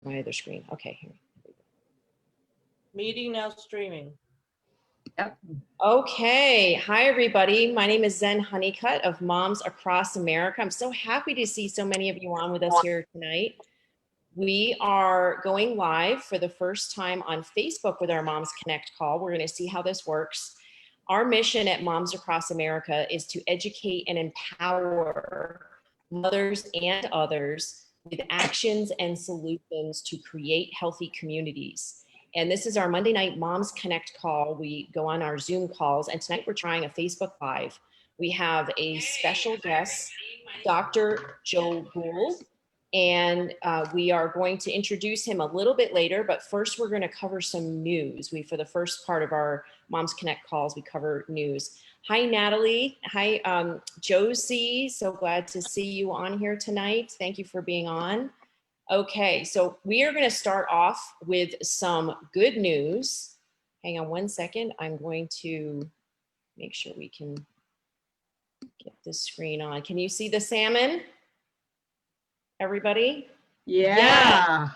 my other screen. Okay, here. Meeting now streaming. Yep. Okay, hi everybody. My name is Zen Honeycutt of Moms Across America. I'm so happy to see so many of you on with us here tonight. We are going live for the first time on Facebook with our Moms Connect call. We're going to see how this works. Our mission at Moms Across America is to educate and empower mothers and others with actions and solutions to create healthy communities. And this is our Monday night Moms Connect call. We go on our Zoom calls, and tonight we're trying a Facebook Live. We have a special guest, Dr. Joe Gould, and we are going to introduce him a little bit later, but first we're going to cover some news. For the first part of our Moms Connect calls, we cover news. Hi, Natalie. Hi, Josie. So glad to see you on here tonight. Thank you for being on. Okay, so we are going to start off with some good news. Hang on one second. I'm going to make sure we can get this screen on. Can you see the salmon? Everybody? Yeah.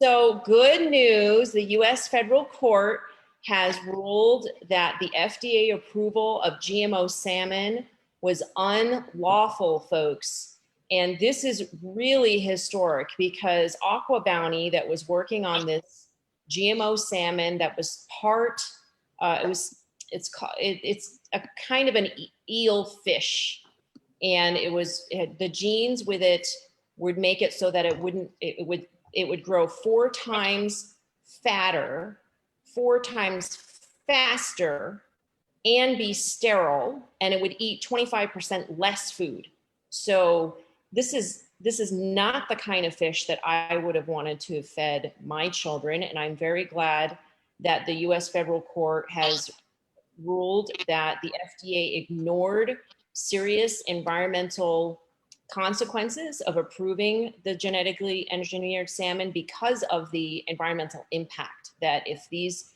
So good news, the U.S. federal court has ruled that the FDA approval of GMO salmon was unlawful, folks. And this is really historic because Aqua Bounty, that was working on this GMO salmon, that was part, it's a kind of an eel fish, and it had the genes with it would make it so that it would grow 4 times fatter, 4 times faster, and be sterile, and it would eat 25% less food. So this is not the kind of fish that I would have wanted to have fed my children, and I'm very glad that the U.S. federal court has ruled that the FDA ignored serious environmental consequences of approving the genetically engineered salmon because of the environmental impact. That if these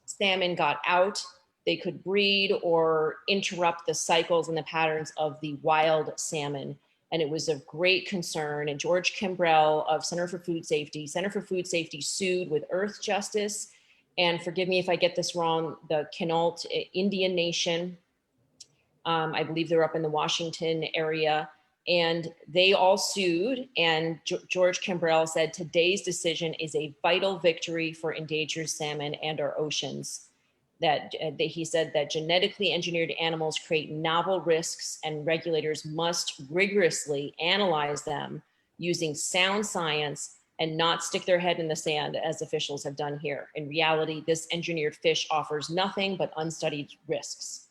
salmon got out, they could breed or interrupt the cycles and the patterns of the wild salmon. And it was of great concern. And George Kimbrell of Center for Food Safety sued with Earth Justice. And forgive me if I get this wrong, the Quinault Indian Nation. I believe they're up in the Washington area. And they all sued. And George Kimbrell said, today's decision is a vital victory for endangered salmon and our oceans. He said that genetically engineered animals create novel risks, and regulators must rigorously analyze them using sound science and not stick their head in the sand as officials have done here. In reality, this engineered fish offers nothing but unstudied risks.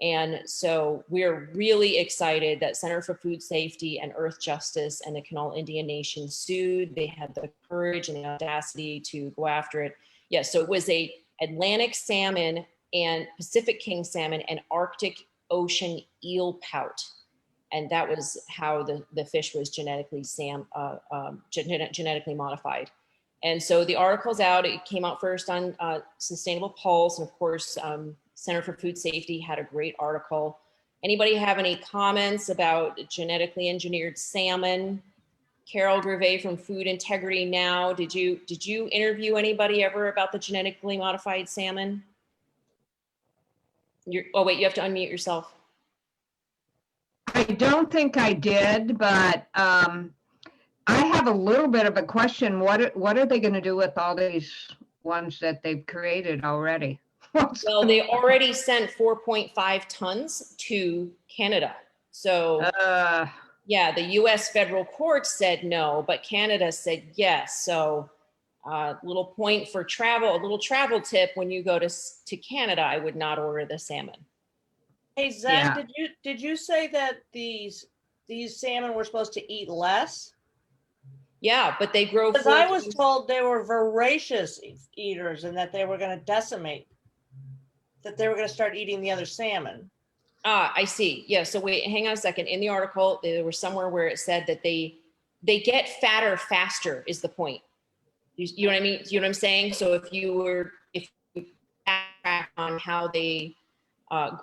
And so we're really excited that Center for Food Safety and Earth Justice and the Quinault Indian Nation sued. They had the courage and the audacity to go after it. Yes, so it was a Atlantic salmon and Pacific king salmon and Arctic Ocean eel pout. And that was how the fish was genetically modified. And so the article's out. It came out first on Sustainable Pulse, and of course, Center for Food Safety had a great article. Anybody have any comments about genetically engineered salmon? Carol Gervais from Food Integrity Now. Did you interview anybody ever about the genetically modified salmon? Oh wait, you have to unmute yourself. I don't think I did, but I have a little bit of a question. What are they going to do with all these ones that they've created already? Well, they already sent 4.5 tons to Canada. So yeah, the US federal court said no, but Canada said yes. So little point for travel, a little travel tip: when you go to Canada, I would not order the salmon. Hey, Zen, yeah. Did you say that these salmon were supposed to eat less? Yeah, but they grow. Because I was told they were voracious eaters and that they were going to decimate, that they were going to start eating the other salmon. I see. Yeah. So wait, hang on a second. In the article, there was somewhere where it said that they get fatter faster is the point. You know what I mean? You know what I'm saying? So if you backtrack on how they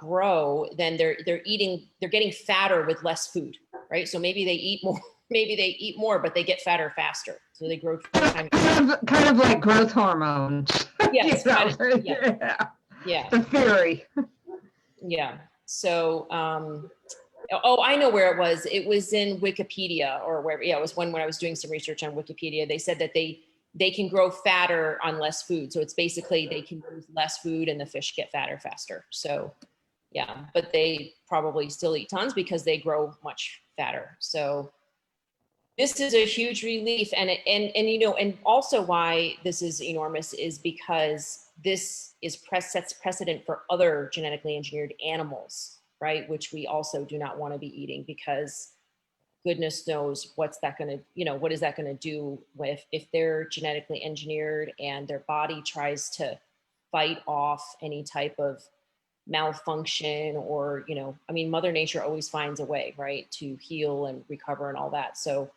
grow, then they're getting fatter with less food, right? So maybe they eat more maybe they eat more, but they get fatter faster. So they grow 4 times. Kind of like growth hormones. Yes, You know, kind of, yeah. yeah. Yeah. The theory. Yeah. So, oh, I know where it was. It was in Wikipedia or wherever. Yeah, it was when I was doing some research on Wikipedia. They said that they can grow fatter on less food. So it's basically they can use less food and the fish get fatter faster. So yeah, but they probably still eat tons because they grow much fatter. So this is a huge relief, and you know, and also why this is enormous is because this is sets precedent for other genetically engineered animals, right? Which we also do not want to be eating, because goodness knows what's that going to, you know, what is that going to do with if they're genetically engineered and their body tries to fight off any type of malfunction, or, you know, I mean, Mother Nature always finds a way, right, to heal and recover and all that. So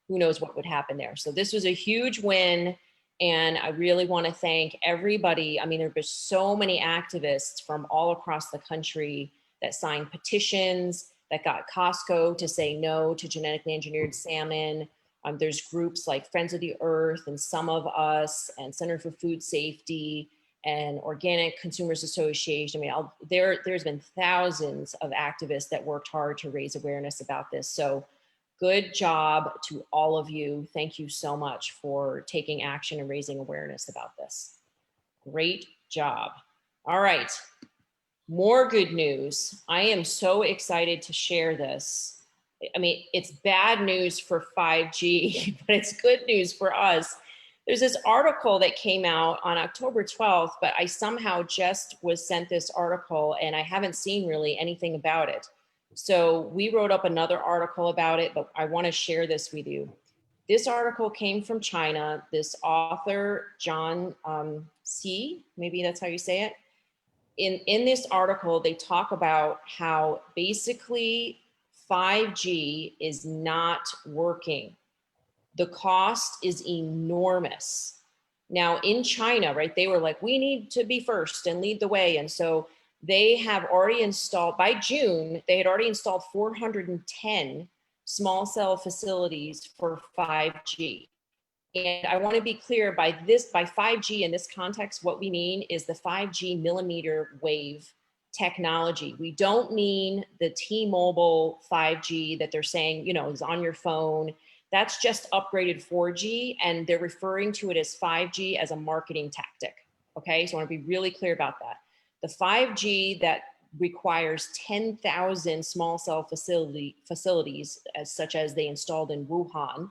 who knows what would happen there. So this was a huge win. And I really want to thank everybody. I mean, there have been so many activists from all across the country that signed petitions, that got Costco to say no to genetically engineered salmon. There's groups like Friends of the Earth and Some of Us and Center for Food Safety and Organic Consumers Association. I mean, there's been thousands of activists that worked hard to raise awareness about this. So good job to all of you. Thank you so much for taking action and raising awareness about this. Great job. All right, more good news. I am so excited to share this. I mean, it's bad news for 5G, but it's good news for us. There's this article that came out on October 12th, but I somehow just was sent this article and I haven't seen really anything about it. So we wrote up another article about it, but I want to share this with you. This article came from China. This author, John C, maybe that's how you say it. In this article, they talk about how basically 5G is not working. The cost is enormous. Now in China, right, they were like, we need to be first and lead the way. And so they have already installed, by June, they had already installed 410 small cell facilities for 5G. And I want to be clear, by 5G in this context, what we mean is the 5G millimeter wave technology. We don't mean the T-Mobile 5G that they're saying, you know, is on your phone. That's just upgraded 4G, and they're referring to it as 5G as a marketing tactic. Okay, so I want to be really clear about that. The 5G that requires 10,000 small cell facilities, such as they installed in Wuhan,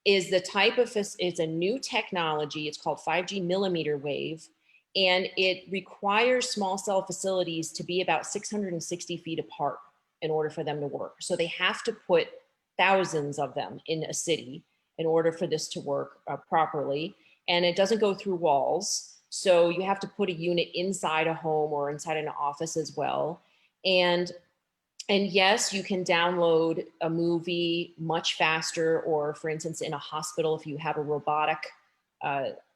is the type of, it's a new technology. It's called 5G millimeter wave, and it requires small cell facilities to be about 660 feet apart in order for them to work. So they have to put thousands of them in a city in order for this to work properly. And it doesn't go through walls. So you have to put a unit inside a home or inside an office as well. And yes, you can download a movie much faster, or for instance, in a hospital, if you have a robotic,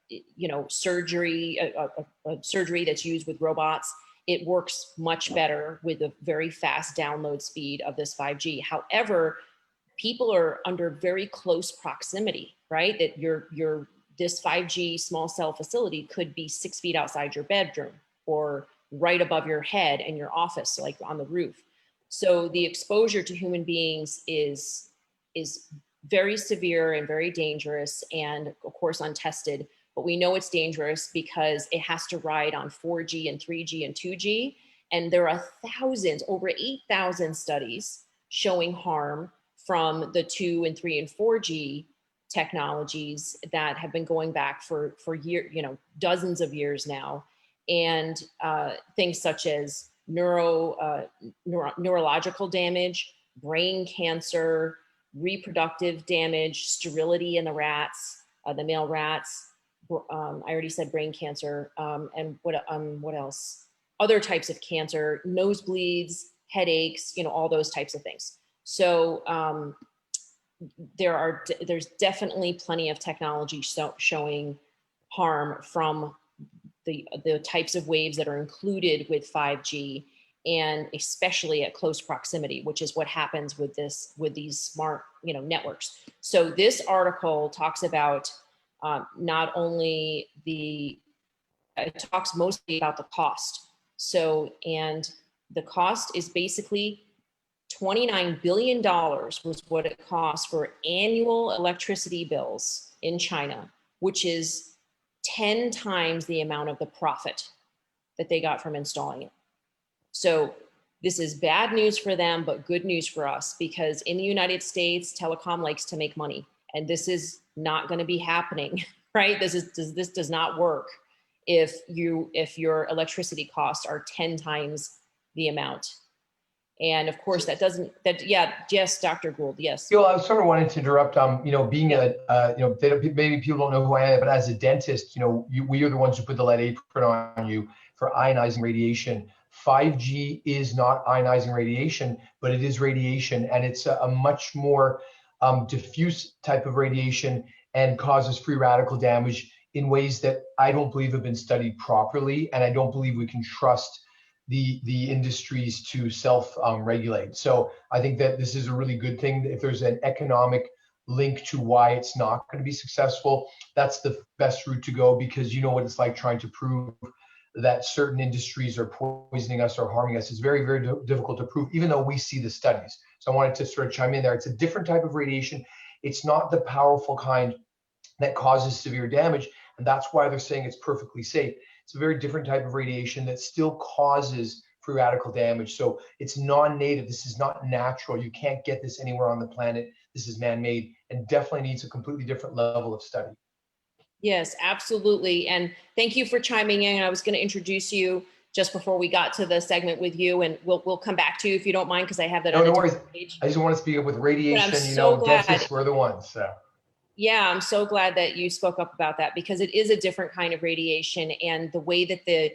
you know, surgery, a surgery that's used with robots, it works much better with a very fast download speed of this 5G. However, people are under very close proximity, right? That this 5G small cell facility could be 6 feet outside your bedroom or right above your head in your office, like on the roof. So the exposure to human beings is very severe and very dangerous, and of course untested. But we know it's dangerous because it has to ride on 4G and 3G and 2G. And there are thousands, over 8,000 studies showing harm from the 2 and 3 and 4G technologies that have been going back for years, you know, dozens of years now. And things such as neurological damage, brain cancer, reproductive damage, sterility in the rats, the male rats. I already said brain cancer, and what else? Other types of cancer, nosebleeds, headaches, you know, all those types of things. So there's definitely plenty of technology showing harm from the types of waves that are included with 5G. and especially at close proximity, which is what happens with these smart, networks. So this article talks about not only it talks mostly about the cost. So, and the cost is basically $29 billion was what it costs for annual electricity bills in China, which is 10 times the amount of the profit that they got from installing it. So this is bad news for them, but good news for us, because in the United States, telecom likes to make money, and this is not going to be happening, right? This does not work if your electricity costs are 10 times the amount. And of course, yes, Dr. Gould, yes. I sort of wanted to interrupt. Being maybe people don't know who I am, but as a dentist, we are the ones who put the lead apron on you for ionizing radiation. 5G is not ionizing radiation, but it is radiation, and it's a much more diffuse type of radiation and causes free radical damage in ways that I don't believe have been studied properly, and I don't believe we can trust the industries to self-regulate. So I think that this is a really good thing. If there's an economic link to why it's not going to be successful, that's the best route to go, because you know what it's like trying to prove that certain industries are poisoning us or harming us. It's very, very difficult to prove, even though we see the studies. So I wanted to sort of chime in there. It's a different type of radiation. It's not the powerful kind that causes severe damage, and that's why they're saying it's perfectly safe. It's a very different type of radiation that still causes free radical damage. So it's non-native. This is not natural. You can't get this anywhere on the planet. This is man-made, and definitely needs a completely different level of study. Yes, absolutely. And thank you for chiming in. I was going to introduce you just before we got to the segment with you, and we'll come back to you if you don't mind, because I have that on no a worries. page. I just want to speak with radiation. Dentists were the ones. So. Yeah, I'm so glad that you spoke up about that, because it is a different kind of radiation, and the way that the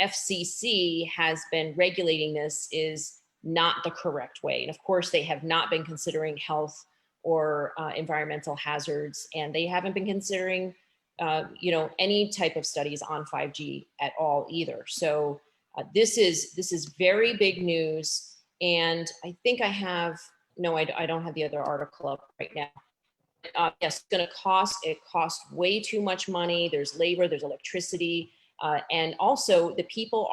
FCC has been regulating this is not the correct way. And of course, they have not been considering health or environmental hazards, and they haven't been considering any type of studies on 5G at all either. So this is very big news, and I think I don't have the other article up right now. Yes, it's going to cost way too much money. There's labor, there's electricity, and also the people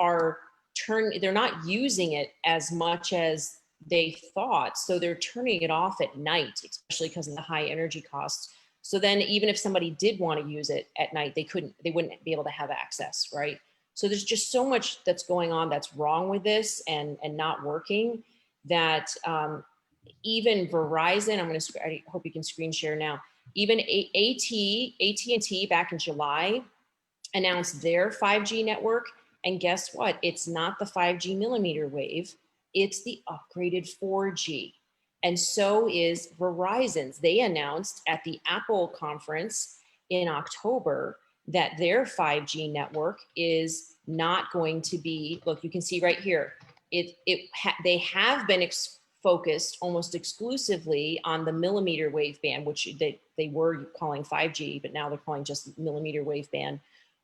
they're not using it as much as they thought. So they're turning it off at night, especially because of the high energy costs. So then even if somebody did want to use it at night, they wouldn't be able to have access, right? So there's just so much that's going on that's wrong with this and not working, that even Verizon, I hope you can screen share now. Even AT&T back in July announced their 5G network. And guess what? It's not the 5G millimeter wave, it's the upgraded 4G. And so is Verizon's. They announced at the Apple conference in October that their 5G network is not going to be, look, you can see right here, they have been focused almost exclusively on the millimeter wave band, which they were calling 5G, but now they're calling just millimeter wave band,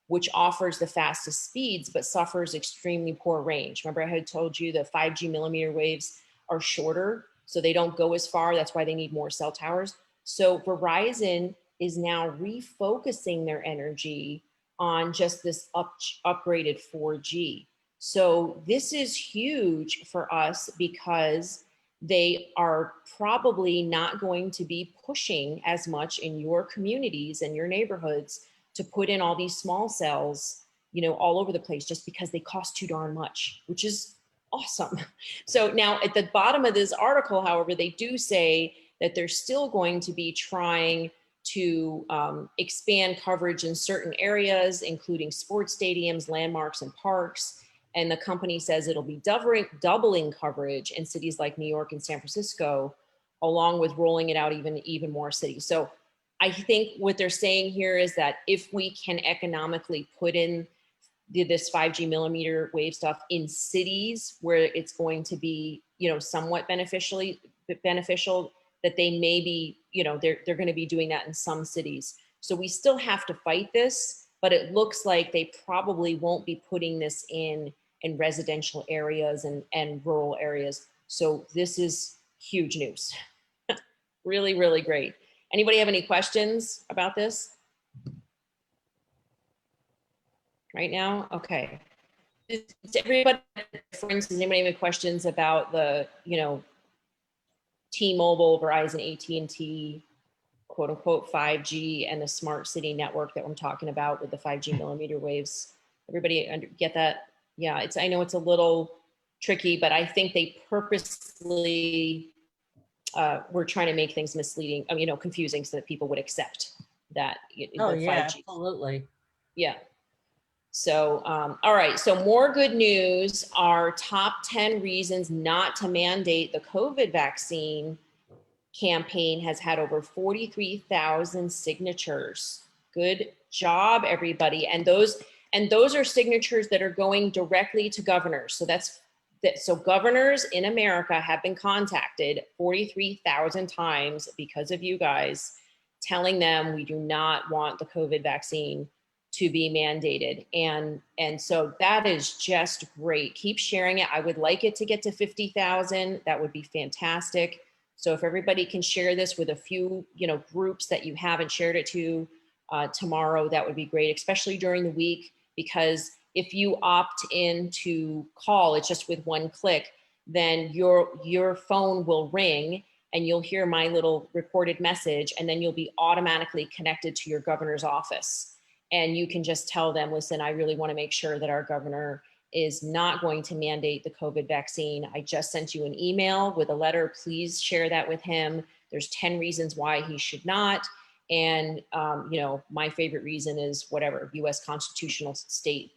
which offers the fastest speeds, but suffers extremely poor range. Remember I had told you the 5G millimeter waves are shorter, so they don't go as far. That's why they need more cell towers. So Verizon is now refocusing their energy on just this upgraded 4G. So this is huge for us, because they are probably not going to be pushing as much in your communities and your neighborhoods to put in all these small cells, all over the place, just because they cost too darn much, which is awesome. So now at the bottom of this article, however, they do say that they're still going to be trying to expand coverage in certain areas, including sports stadiums, landmarks, and parks. And the company says it'll be doubling coverage in cities like New York and San Francisco, along with rolling it out even more cities. So I think what they're saying here is that if we can economically put in this 5G millimeter wave stuff in cities where it's going to be, somewhat beneficial, that they may be, they're going to be doing that in some cities. So we still have to fight this, but it looks like they probably won't be putting this in in residential areas and rural areas. So this is huge news. Really, really great. Anybody have any questions about this right now? Okay. Does everybody, for instance, anybody have any questions about the, T-Mobile, Verizon, AT&T, quote unquote 5G and the smart city network that I'm talking about with the 5G millimeter waves? Everybody get that? Yeah, I know it's a little tricky, but I think they purposely were trying to make things misleading, confusing so that people would accept that. Oh, The yeah, 5G. absolutely. Yeah. So, all right. So more good news. Our top 10 reasons not to mandate the COVID vaccine campaign has had over 43,000 signatures. Good job, everybody. And those are signatures that are going directly to governors. So so governors in America have been contacted 43,000 times because of you guys, telling them we do not want the COVID vaccine to be mandated. And so that is just great. Keep sharing it. I would like it to get to 50,000. That would be fantastic. So if everybody can share this with a few, groups that you haven't shared it to tomorrow, that would be great, especially during the week, because if you opt in to call, it's just with one click, then your phone will ring and you'll hear my little recorded message, and then you'll be automatically connected to your governor's office. And you can just tell them, listen, I really want to make sure that our governor is not going to mandate the COVID vaccine. I just sent you an email with a letter. Please share that with him. There's 10 reasons why he should not. And, my favorite reason is whatever, US constitutional state,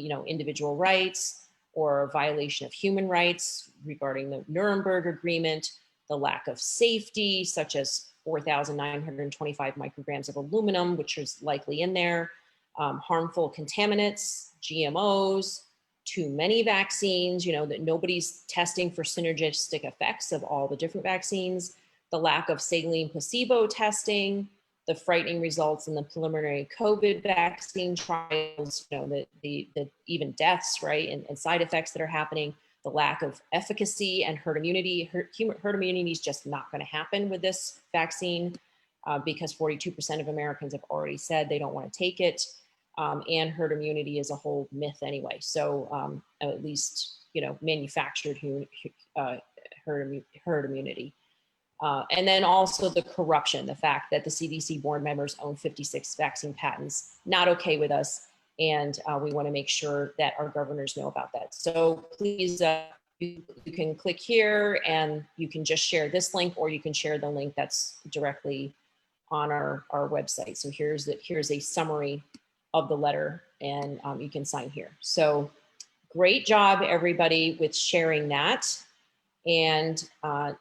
individual rights, or violation of human rights regarding the Nuremberg Agreement, the lack of safety, such as 4,925 micrograms of aluminum, which is likely in there, harmful contaminants, GMOs, too many vaccines, that nobody's testing for synergistic effects of all the different vaccines, the lack of saline placebo testing, the frightening results in the preliminary COVID vaccine trials, the even deaths, right, and side effects that are happening, the lack of efficacy and herd immunity. Herd immunity is just not going to happen with this vaccine because 42% of Americans have already said they don't want to take it. And herd immunity is a whole myth anyway. So at least, manufactured herd immunity. And then also the corruption, the fact that the CDC board members own 56 vaccine patents, not okay with us. And we want to make sure that our governors know about that. So please, you can click here and you can just share this link, or you can share the link that's directly on our website. So here's a summary of the letter, and you can sign here. So great job, everybody, with sharing that. And I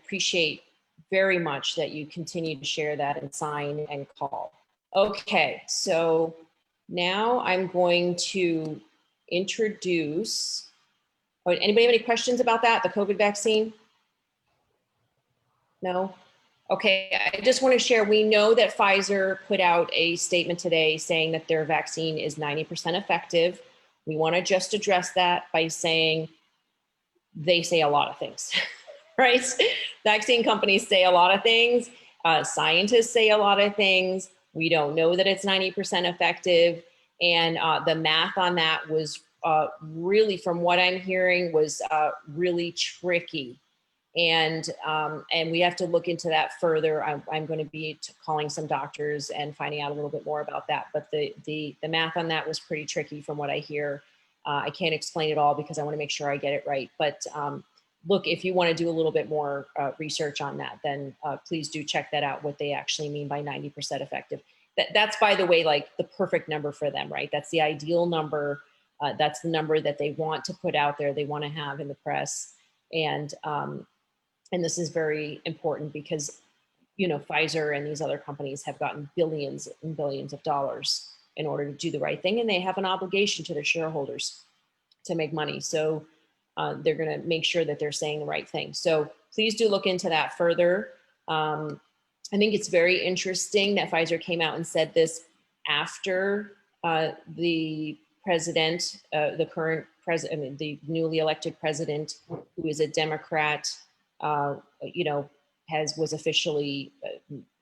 appreciate very much that you continue to share that and sign and call. Okay, so now I'm going to introduce, anybody have any questions about that, the COVID vaccine? No? Okay, I just want to share, we know that Pfizer put out a statement today saying that their vaccine is 90% effective. We want to just address that by saying they say a lot of things, right? Vaccine companies say a lot of things. Scientists say a lot of things. We don't know that it's 90% effective. And the math on that was really, from what I'm hearing, was really tricky. And we have to look into that further. I'm going to be calling some doctors and finding out a little bit more about that. But the math on that was pretty tricky from what I hear. I can't explain it all because I want to make sure I get it right. But look, if you want to do a little bit more research on that, then please do check that out, what they actually mean by 90% effective. That's, by the way, like the perfect number for them, right? That's the ideal number. That's the number that they want to put out there. They want to have in the press. And this is very important because, Pfizer and these other companies have gotten billions and billions of dollars in order to do the right thing. And they have an obligation to their shareholders to make money. So they're going to make sure that they're saying the right thing. So please do look into that further. I think it's very interesting that Pfizer came out and said this after the president, the current president, I mean, the newly elected president, who is a Democrat, you know, was officially,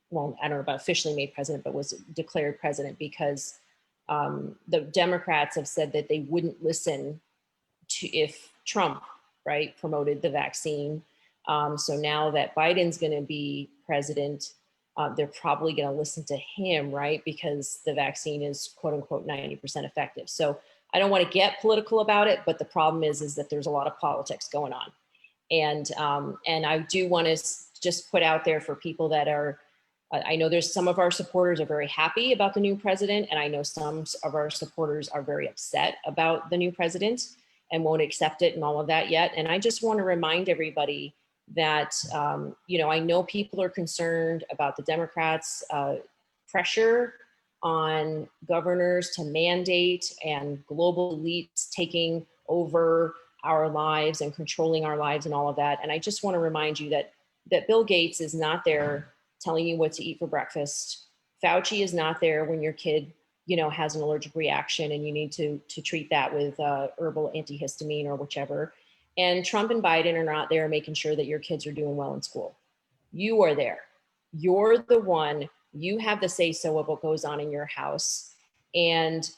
well, I don't know about officially made president, but was declared president because the Democrats have said that they wouldn't listen to if Trump, right, promoted the vaccine. So now that Biden's going to be president, they're probably going to listen to him, right? Because the vaccine is quote unquote 90% effective. So I don't want to get political about it, but the problem is that there's a lot of politics going on. And I do want to just put out there for people that are, I know there's some of our supporters are very happy about the new president, and I know some of our supporters are very upset about the new president and won't accept it and all of that yet. And I just want to remind everybody that, you know, I know people are concerned about the Democrats' pressure on governors to mandate and global elites taking over our lives and controlling our lives and all of that. And I just want to remind you that Bill Gates is not there telling you what to eat for breakfast. Fauci is not there when your kid, you know, has an allergic reaction and you need to treat that with herbal antihistamine or whichever. And Trump and Biden are not there making sure that your kids are doing well in school. You are there. You're the one. You have the say so of what goes on in your house, and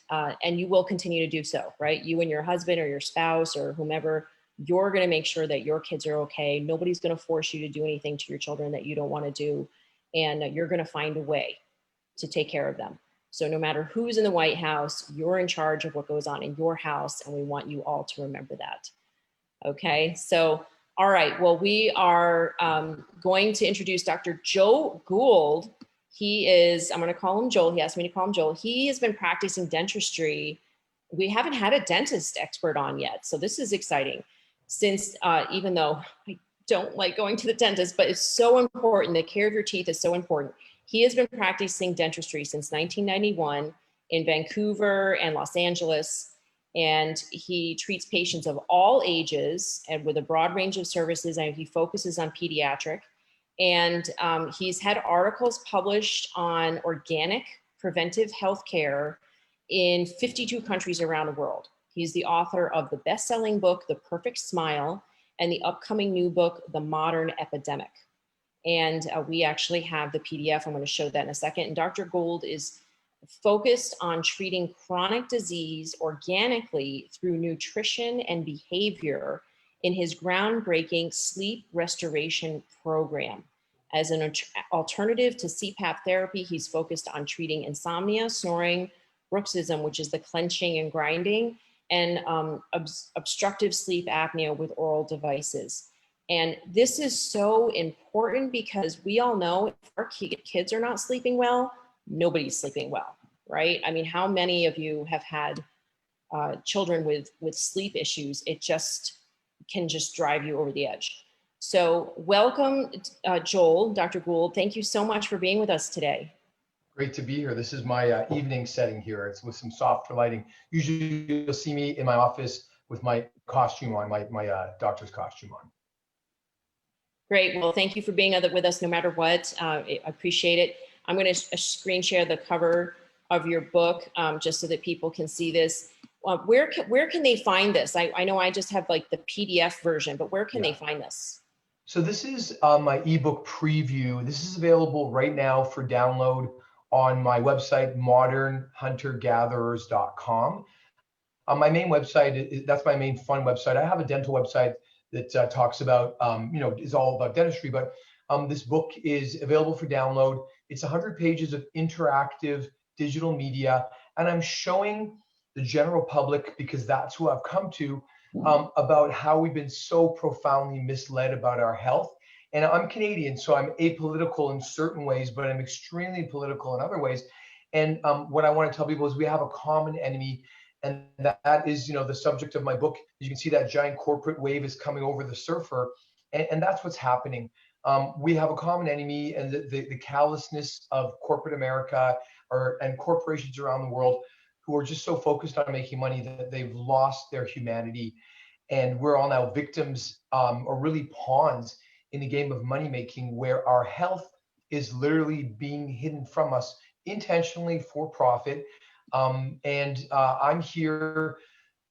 you will continue to do so, right? You and your husband or your spouse or whomever, you're going to make sure that your kids are okay. Nobody's going to force you to do anything to your children that you don't want to do, and you're going to find a way to take care of them. So no matter who's in the White House, you're in charge of what goes on in your house, and we want you all to remember that. Okay, so, all right, well, we are going to introduce Dr. Joe Gould. He is, I'm gonna call him Joel, he asked me to call him Joel. He has been practicing dentistry. We haven't had a dentist expert on yet, so this is exciting. Since, even though I don't like going to the dentist, but it's so important, the care of your teeth is so important. He has been practicing dentistry since 1991 in Vancouver and Los Angeles. And he treats patients of all ages and with a broad range of services, and he focuses on pediatric. And he's had articles published on organic preventive healthcare in 52 countries around the world. He's the author of the best-selling book, The Perfect Smile, and the upcoming new book, The Modern Epidemic. And we actually have the PDF. I'm going to show that in a second. And Dr. Gould is focused on treating chronic disease organically through nutrition and behavior in his groundbreaking sleep restoration program. As an alternative to CPAP therapy, he's focused on treating insomnia, snoring, bruxism, which is the clenching and grinding, and obstructive sleep apnea with oral devices. And this is so important because we all know if our kids are not sleeping well, nobody's sleeping well, right? I mean, how many of you have had children with sleep issues? It just can just drive you over the edge. So welcome, Joel, Dr. Gould. Thank you so much for being with us today. Great to be here. This is my evening setting here. It's with some softer lighting. Usually you'll see me in my office with my costume on, my doctor's costume on. Great. Well, thank you for being with us no matter what. I appreciate it. I'm going to screen share the cover of your book just so that people can see this. Where can they find this? I know I just have like the PDF version, but where can they find this? So this is my ebook preview. This is available right now for download on my website, modernhuntergatherers.com. My main website, that's my main fun website. I have a dental website that talks about, is all about dentistry, but this book is available for download. It's 100 pages of interactive digital media, and I'm showing the general public, because that's who I've come to, about how we've been so profoundly misled about our health. And I'm Canadian, so I'm apolitical in certain ways, but I'm extremely political in other ways. And what I want to tell people is we have a common enemy, and that is, the subject of my book. You can see that giant corporate wave is coming over the surfer, and that's what's happening. We have a common enemy, and the callousness of corporate America and corporations around the world who are just so focused on making money that they've lost their humanity. And we're all now victims, or really pawns in the game of money making, where our health is literally being hidden from us intentionally for profit. I'm here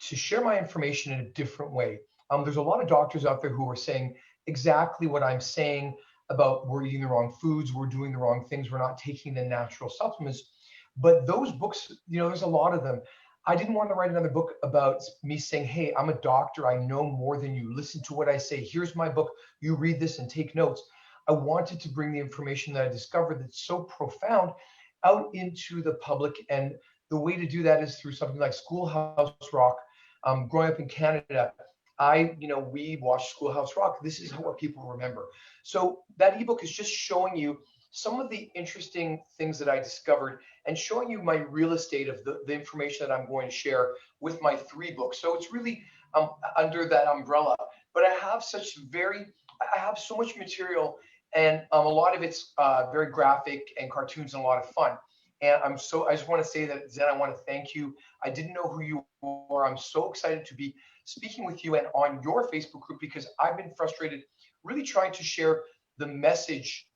to share my information in a different way. There's a lot of doctors out there who are saying exactly what I'm saying about we're eating the wrong foods, we're doing the wrong things, we're not taking the natural supplements. But those books, there's a lot of them. I didn't want to write another book about me saying, hey, I'm a doctor, I know more than you. Listen to what I say. Here's my book. You read this and take notes. I wanted to bring the information that I discovered that's so profound out into the public. And the way to do that is through something like Schoolhouse Rock. Growing up in Canada, we watched Schoolhouse Rock. This is what people remember. So that ebook is just showing you some of the interesting things that I discovered and showing you my real estate of the information that I'm going to share with my 3 books. So it's really under that umbrella. But I have so much material, and a lot of it's very graphic and cartoons and a lot of fun. And I just want to say that, Zen, I want to thank you. I didn't know who you were. I'm so excited to be speaking with you and on your Facebook group, because I've been frustrated really trying to share the message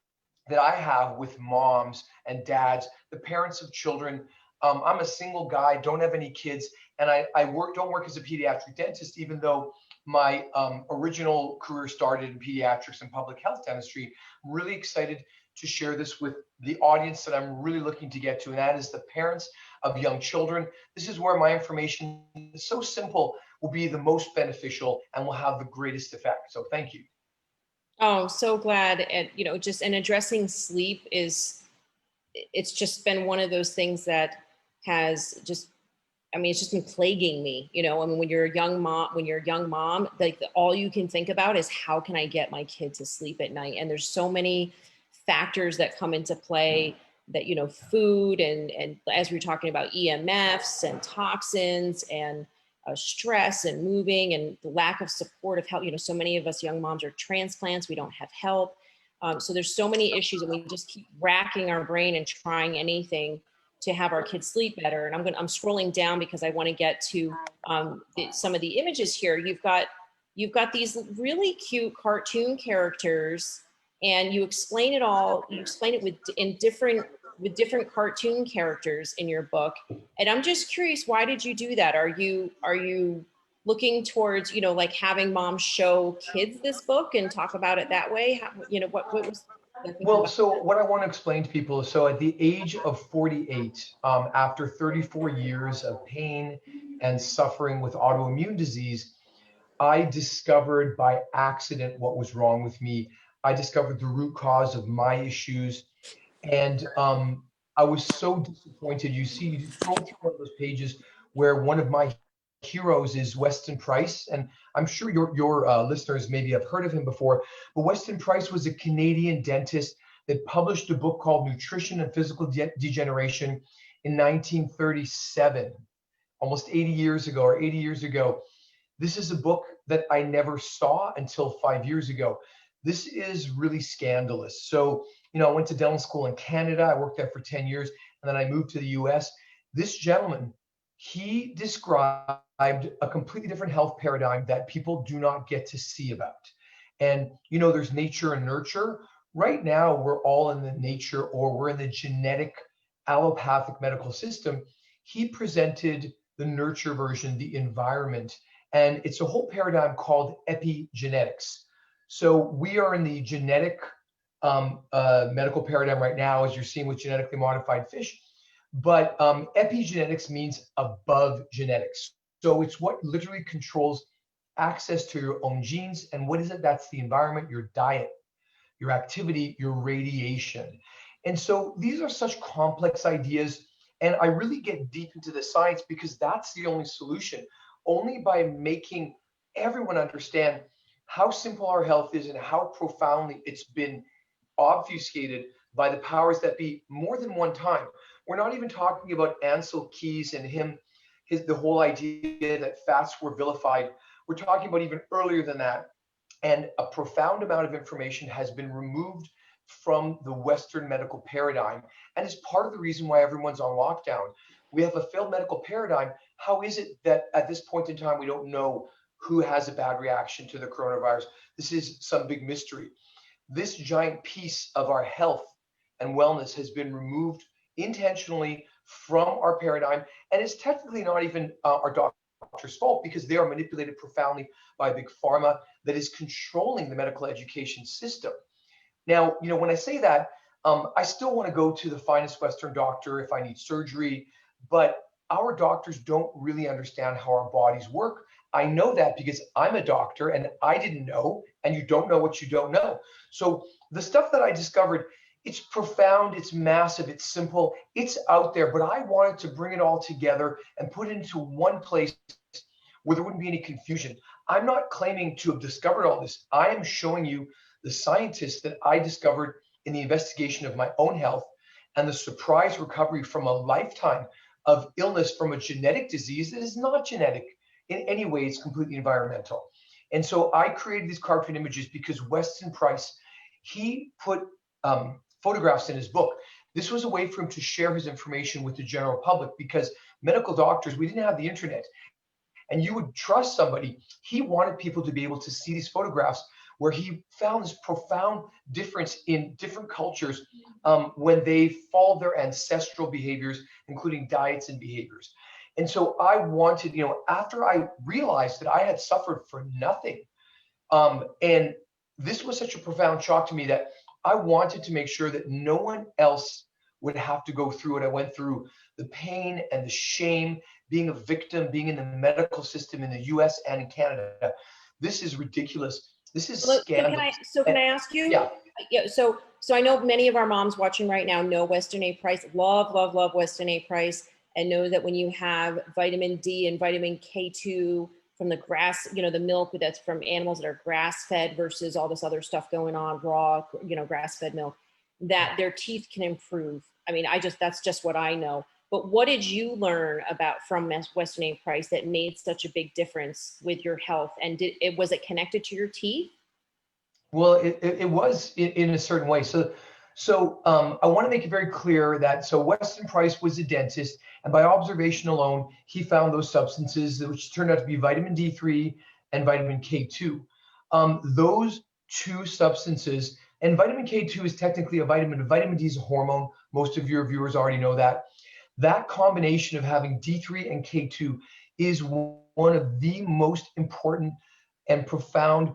that I have with moms and dads, the parents of children. I'm a single guy, don't have any kids, and I don't work as a pediatric dentist, even though my original career started in pediatrics and public health dentistry. I'm really excited to share this with the audience that I'm really looking to get to, and that is the parents of young children. This is where my information is so simple, will be the most beneficial and will have the greatest effect. So thank you. Oh, so glad. And, and addressing sleep it's just been one of those things that has just, it's just been plaguing me, when you're a young mom, like all you can think about is how can I get my kid to sleep at night? And there's so many factors that come into play that, food and as we were talking about EMFs and toxins and stress and moving and the lack of support of help. So many of us young moms are transplants. We don't have help. So there's so many issues, and we just keep racking our brain and trying anything to have our kids sleep better. And I'm scrolling down because I want to get to some of the images here. You've got these really cute cartoon characters, and you explain it all. You explain it with different cartoon characters in your book. And I'm just curious, why did you do that? Are you looking towards, like having moms show kids this book and talk about it that way? What was Well, so what I want to explain to people is, so at the age of 48, after 34 years of pain and suffering with autoimmune disease, I discovered by accident what was wrong with me. I discovered the root cause of my issues. And I was so disappointed. You scroll through one of those pages where one of my heroes is Weston Price. And I'm sure your listeners maybe have heard of him before. But Weston Price was a Canadian dentist that published a book called Nutrition and Physical Degeneration in 1937, almost 80 years ago. This is a book that I never saw until 5 years ago. This is really scandalous. So, I went to dental school in Canada. I worked there for 10 years, and then I moved to the US. This gentleman, he described a completely different health paradigm that people do not get to see about. And, there's nature and nurture. Right now, we're all in the nature, or we're in the genetic allopathic medical system. He presented the nurture version, the environment, and it's a whole paradigm called epigenetics. So we are in the genetic medical paradigm right now, as you're seeing with genetically modified fish. But epigenetics means above genetics. So it's what literally controls access to your own genes. And what is it? That's the environment, your diet, your activity, your radiation. And so these are such complex ideas. And I really get deep into the science because that's the only solution. Only by making everyone understand how simple our health is and how profoundly it's been obfuscated by the powers that be more than one time. We're not even talking about Ansel Keys and the whole idea that fats were vilified. We're talking about even earlier than that. And a profound amount of information has been removed from the Western medical paradigm, and is part of the reason why everyone's on lockdown. We have a failed medical paradigm. How is it that at this point in time we don't know who has a bad reaction to the coronavirus? This is some big mystery. This giant piece of our health and wellness has been removed intentionally from our paradigm. And it's technically not even our doctor's fault, because they are manipulated profoundly by big pharma that is controlling the medical education system. Now, when I say that, I still want to go to the finest Western doctor if I need surgery, but our doctors don't really understand how our bodies work. I know that because I'm a doctor and I didn't know, and you don't know what you don't know. So the stuff that I discovered, it's profound, it's massive, it's simple, it's out there, but I wanted to bring it all together and put it into one place where there wouldn't be any confusion. I'm not claiming to have discovered all this. I am showing you the scientists that I discovered in the investigation of my own health and the surprise recovery from a lifetime of illness from a genetic disease that is not genetic in any way. It's completely environmental. And so I created these cartoon images because Weston Price, he put photographs in his book. This was a way for him to share his information with the general public, because medical doctors, we didn't have the internet, and you would trust somebody. He wanted people to be able to see these photographs where he found this profound difference in different cultures when they follow their ancestral behaviors, including diets and behaviors. And so I wanted, after I realized that I had suffered for nothing, and this was such a profound shock to me, that I wanted to make sure that no one else would have to go through what I went through, the pain and the shame, being a victim, being in the medical system in the US and in Canada. This is ridiculous. This is scandalous. So can I ask you? Yeah. Yeah. So I know many of our moms watching right now know Weston A. Price, love Weston A. Price, and know that when you have vitamin D and vitamin K2 from the grass, the milk that's from animals that are grass fed versus all this other stuff going on, raw, grass fed milk, that their teeth can improve. I mean, that's just what I know. But what did you learn from Weston A. Price that made such a big difference with your health? And was it connected to your teeth? Well, it was in a certain way. So I want to make it very clear that Weston Price was a dentist, and by observation alone, he found those substances which turned out to be vitamin D3 and vitamin K2. Those two substances, and vitamin K2 is technically a vitamin. Vitamin D is a hormone. Most of your viewers already know that. That combination of having D3 and K2 is one of the most important and profound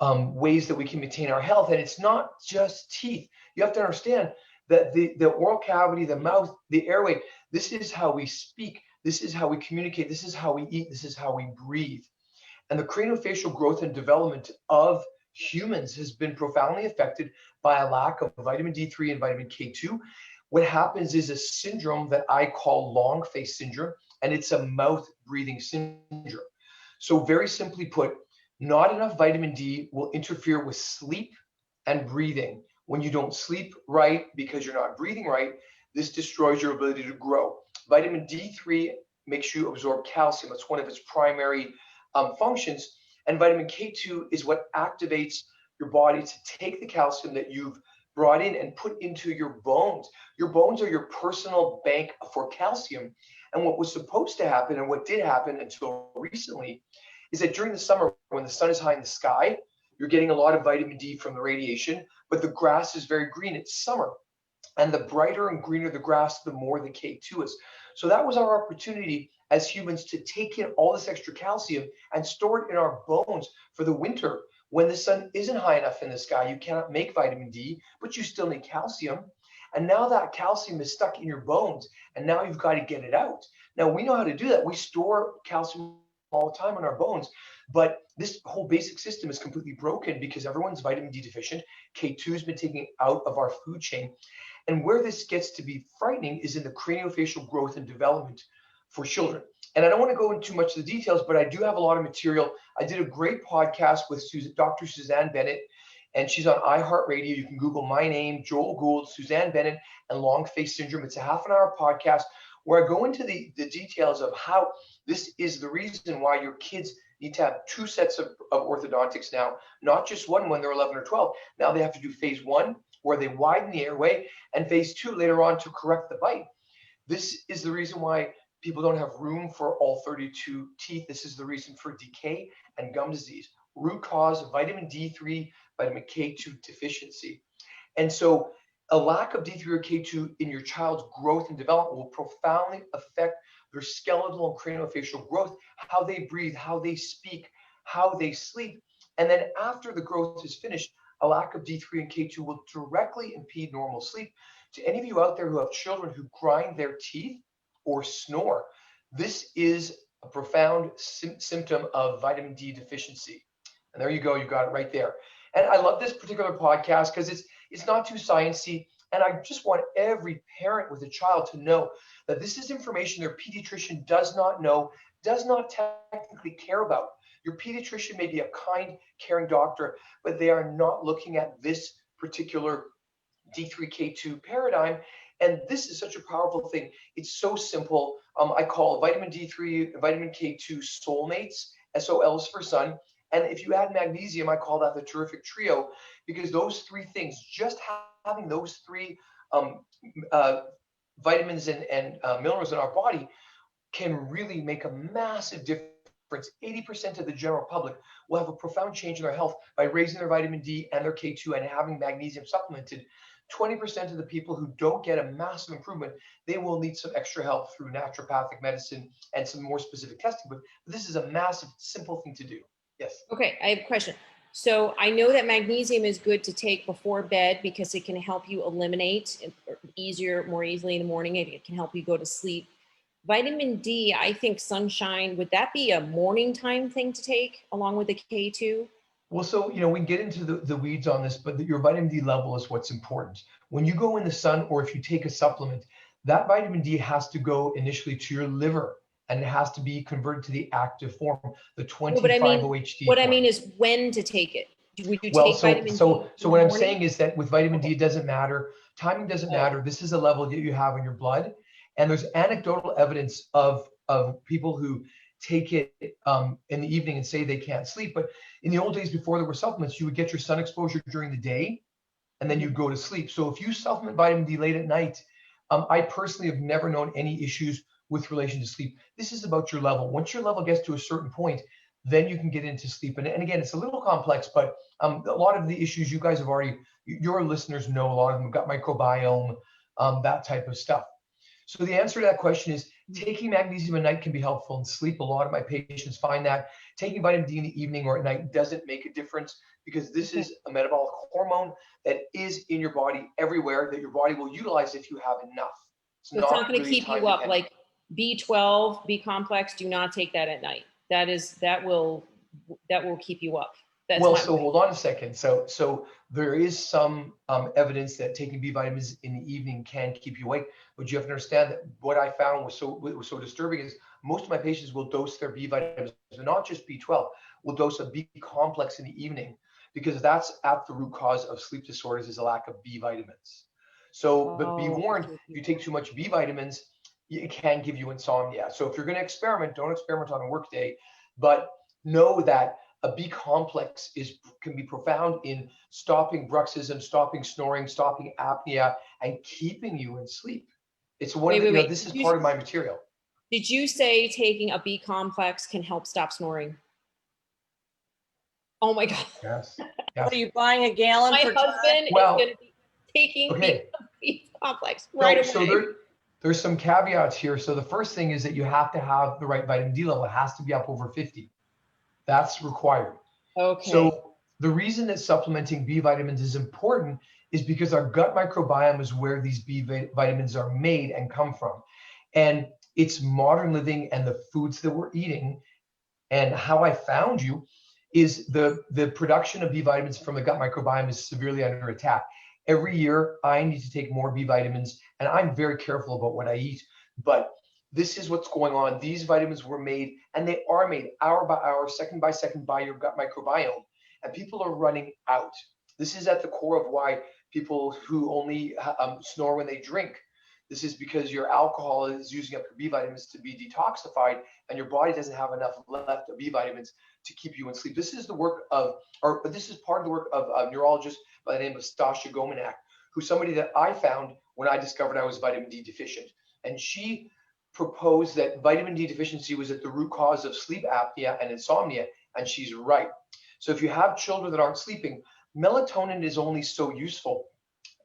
ways that we can maintain our health. And it's not just teeth. You have to understand that the oral cavity, the mouth, the airway, this is how we speak. This is how we communicate. This is how we eat. This is how we breathe. And the craniofacial growth and development of humans has been profoundly affected by a lack of vitamin D3 and vitamin K2. What happens is a syndrome that I call long face syndrome, and it's a mouth breathing syndrome. So very simply put, not enough vitamin D will interfere with sleep and breathing. When you don't sleep right because you're not breathing right, this destroys your ability to grow. Vitamin D3 makes you absorb calcium. It's one of its primary functions. And vitamin K2 is what activates your body to take the calcium that you've brought in and put into your bones. Your bones are your personal bank for calcium. And what was supposed to happen, and what did happen until recently, is that during the summer, when the sun is high in the sky, you're getting a lot of vitamin D from the radiation, but the grass is very green. It's summer. And the brighter and greener the grass, the more the K2 is. So that was our opportunity as humans to take in all this extra calcium and store it in our bones for the winter. When the sun isn't high enough in the sky, you cannot make vitamin D, but you still need calcium. And now that calcium is stuck in your bones, and now you've got to get it out. Now we know how to do that. We store calcium all the time in our bones, but this whole basic system is completely broken because everyone's vitamin D deficient. K2 has been taken out of our food chain. And where this gets to be frightening is in the craniofacial growth and development for children. And I don't want to go into too much of the details, but I do have a lot of material. I did a great podcast with Dr. Suzanne Bennett, and she's on iHeartRadio. You can Google my name, Joel Gould, Suzanne Bennett, and long face syndrome. It's a half-an-hour podcast where I go into the details of how this is the reason why your kids need to have two sets of orthodontics now, not just one when they're 11 or 12. Now they have to do phase 1, where they widen the airway, and phase 2 later on to correct the bite. This is the reason why people don't have room for all 32 teeth. This is the reason for decay and gum disease. Root cause, vitamin D3, vitamin K2 deficiency. And so A lack of D3 or K2 in your child's growth and development will profoundly affect their skeletal and craniofacial growth, how they breathe, how they speak, how they sleep. And then after the growth is finished, a lack of D3 and K2 will directly impede normal sleep. To any of you out there who have children who grind their teeth or snore, this is a profound symptom of vitamin D deficiency. And there you go, you got it right there. And I love this particular podcast because it's not too sciencey. And I just want every parent with a child to know that this is information their pediatrician does not know, does not technically care about. Your pediatrician may be a kind, caring doctor, but they are not looking at this particular D3K2 paradigm. And this is such a powerful thing. It's so simple. I call vitamin D3, vitamin K2 soulmates, SOLs for sun. And if you add magnesium, I call that the terrific trio, because those three things, just having those three vitamins and minerals in our body can really make a massive difference. 80% of the general public will have a profound change in their health by raising their vitamin D and their K2 and having magnesium supplemented. 20% of the people who don't get a massive improvement, they will need some extra help through naturopathic medicine and some more specific testing. But this is a massive, simple thing to do. Yes. Okay, I have a question. So I know that magnesium is good to take before bed because it can help you eliminate more easily in the morning. It can help you go to sleep. Vitamin D, I think sunshine, would that be a morning time thing to take along with the K2? Well, so, we can get into the weeds on this, but your vitamin D level is what's important. When you go in the sun or if you take a supplement, that vitamin D has to go initially to your liver and it has to be converted to the active form, the 25-OHD What I form. mean is when to take it. Would you Well, take vitamin D? so in what the I'm morning? saying is that with vitamin D, it doesn't matter. Timing doesn't matter. This is a level that you have in your blood. And there's anecdotal evidence of people who take it in the evening and say they can't sleep. But in the old days, before there were supplements, you would get your sun exposure during the day and then you go to sleep. So if you supplement vitamin D late at night, I personally have never known any issues with relation to sleep. This is about your level. Once your level gets to a certain point, then you can get into sleep. And again, it's a little complex, but a lot of the issues you guys have already, your listeners know a lot of them, gut microbiome, that type of stuff. So the answer to that question is taking magnesium at night can be helpful in sleep. A lot of my patients find that taking vitamin D in the evening or at night doesn't make a difference because this is a metabolic hormone that is in your body everywhere that your body will utilize if you have enough. So it's not going to really keep you up. Like B12, B complex, do not take that at night. That will keep you up. That's well, so hold on a second. So there is some evidence that taking B vitamins in the evening can keep you awake, but you have to understand that what I found was so disturbing is most of my patients will dose their B vitamins, not just B12, will dose a B complex in the evening because that's at the root cause of sleep disorders is a lack of B vitamins. So, but be warned, if you take too much B vitamins, it can give you insomnia. So if you're going to experiment, don't experiment on a work day, but know that a B complex can be profound in stopping bruxism, stopping snoring, stopping apnea, and keeping you in sleep. It's one of the, this is part of my material. Did you say taking a B complex can help stop snoring? Oh my God. Yes. What are you buying a gallon my for? Husband is going to be taking B complex right away. So there's some caveats here. So the first thing is that you have to have the right vitamin D level. It has to be up over 50. That's required. Okay. So the reason that supplementing B vitamins is important is because our gut microbiome is where these B vitamins are made and come from. And it's modern living and the foods that we're eating and how I found you is the production of B vitamins from the gut microbiome is severely under attack. Every year I need to take more B vitamins and I'm very careful about what I eat, but this is what's going on. These vitamins were made, and they are made hour by hour, second by second by your gut microbiome. And people are running out. This is at the core of why people who only snore when they drink. This is because your alcohol is using up your B vitamins to be detoxified, and your body doesn't have enough left of B vitamins to keep you in sleep. This is the work of, or this is part of the work of a neurologist by the name of Stasha Gomanak, who's somebody that I found when I discovered I was vitamin D deficient. And she proposed that vitamin D deficiency was at the root cause of sleep apnea and insomnia, and she's right. So if you have children that aren't sleeping, melatonin is only so useful.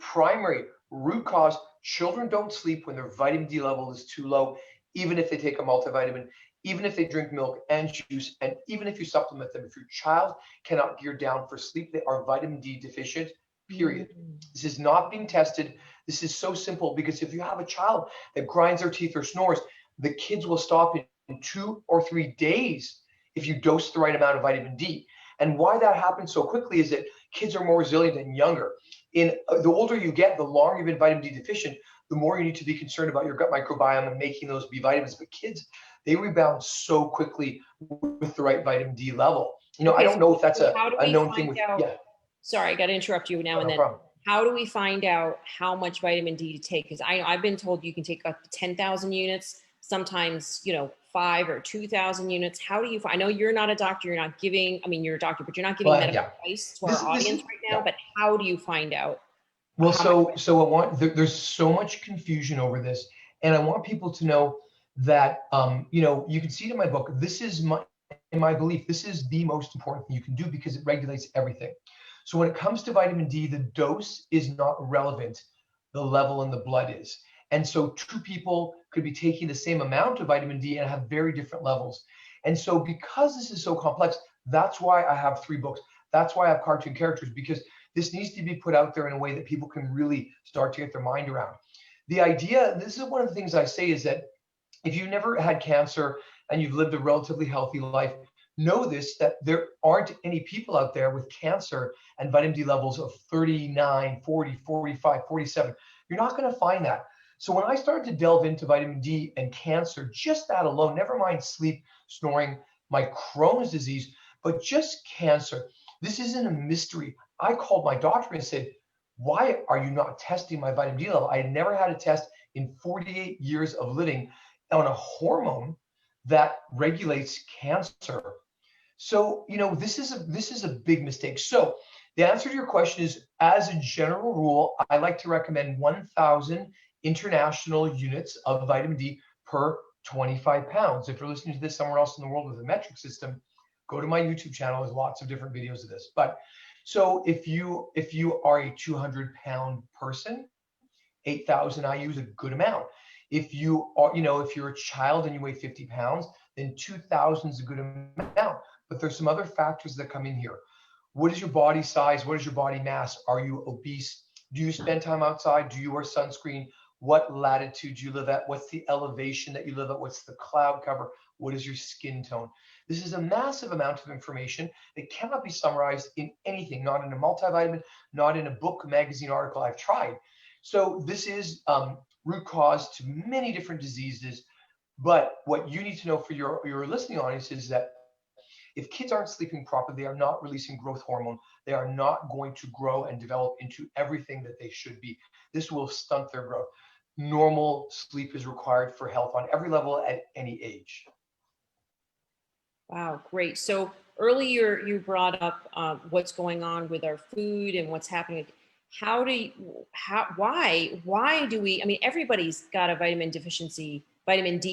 primary root cause. Children don't sleep when their vitamin D level is too low, even if they take a multivitamin, even if they drink milk and juice, and even if you supplement them. If your child cannot gear down for sleep, they are vitamin D deficient, period. This is not being tested. This is so simple, because if you have a child that grinds their teeth or snores, the kids will stop in 2 or 3 days if you dose the right amount of vitamin D. And why that happens so quickly is that kids are more resilient and younger. In the older you get, the longer you've been vitamin D deficient, the more you need to be concerned about your gut microbiome and making those B vitamins. But kids, they rebound so quickly with the right vitamin D level. You know, Okay, I don't know if that's so how do a we known thing find with, out- yeah. Sorry, I got to interrupt you now and No then. problem. How do we find out how much vitamin D to take? Because I've been told you can take up to 10,000 units, sometimes, 5 or 2,000 units. How do you, I know you're not a doctor, you're not giving, I mean, you're a doctor, but you're not giving Well, medical yeah. advice to our This audience is- right now, yeah. but how do you find out? Well, how much- there's so much confusion over this, and I want people to know that, you can see it in my book. This is in my belief, this is the most important thing you can do, because it regulates everything. So when it comes to vitamin D, the dose is not relevant. The level in the blood is. And so two people could be taking the same amount of vitamin D and have very different levels. And so because this is so complex, that's why I have 3 books. That's why I have cartoon characters, because this needs to be put out there in a way that people can really start to get their mind around. The idea, this is one of the things I say, is that if you've never had cancer and you've lived a relatively healthy life, know this, that there aren't any people out there with cancer and vitamin D levels of 39, 40, 45, 47. You're not going to find that. So when I started to delve into vitamin D and cancer, just that alone, never mind sleep, snoring, my Crohn's disease, but just cancer, this isn't a mystery. I called my doctor and said, why are you not testing my vitamin D level? I had never had a test in 48 years of living on a hormone that regulates cancer. So, this is a big mistake. So the answer to your question is, as a general rule, I like to recommend 1,000 international units of vitamin D per 25 pounds. If you're listening to this somewhere else in the world with a metric system, go to my YouTube channel. There's lots of different videos of this. But so if you are a 200-pound person, 8,000 IU is a good amount. If you are, if you're a child and you weigh 50 pounds, then 2,000 is a good amount. But there's some other factors that come in here. What is your body size? What is your body mass? Are you obese? Do you spend time outside? Do you wear sunscreen? What latitude do you live at? What's the elevation that you live at? What's the cloud cover? What is your skin tone? This is a massive amount of information that cannot be summarized in anything, not in a multivitamin, not in a book, magazine, article. I've tried. So this is root cause to many different diseases. But what you need to know for your listening audience is that if kids aren't sleeping properly, they are not releasing growth hormone. They are not going to grow and develop into everything that they should be. This will stunt their growth. Normal sleep is required for health on every level at any age. Wow, great. So earlier you brought up what's going on with our food and what's happening. Why do we, I mean, everybody's got a vitamin D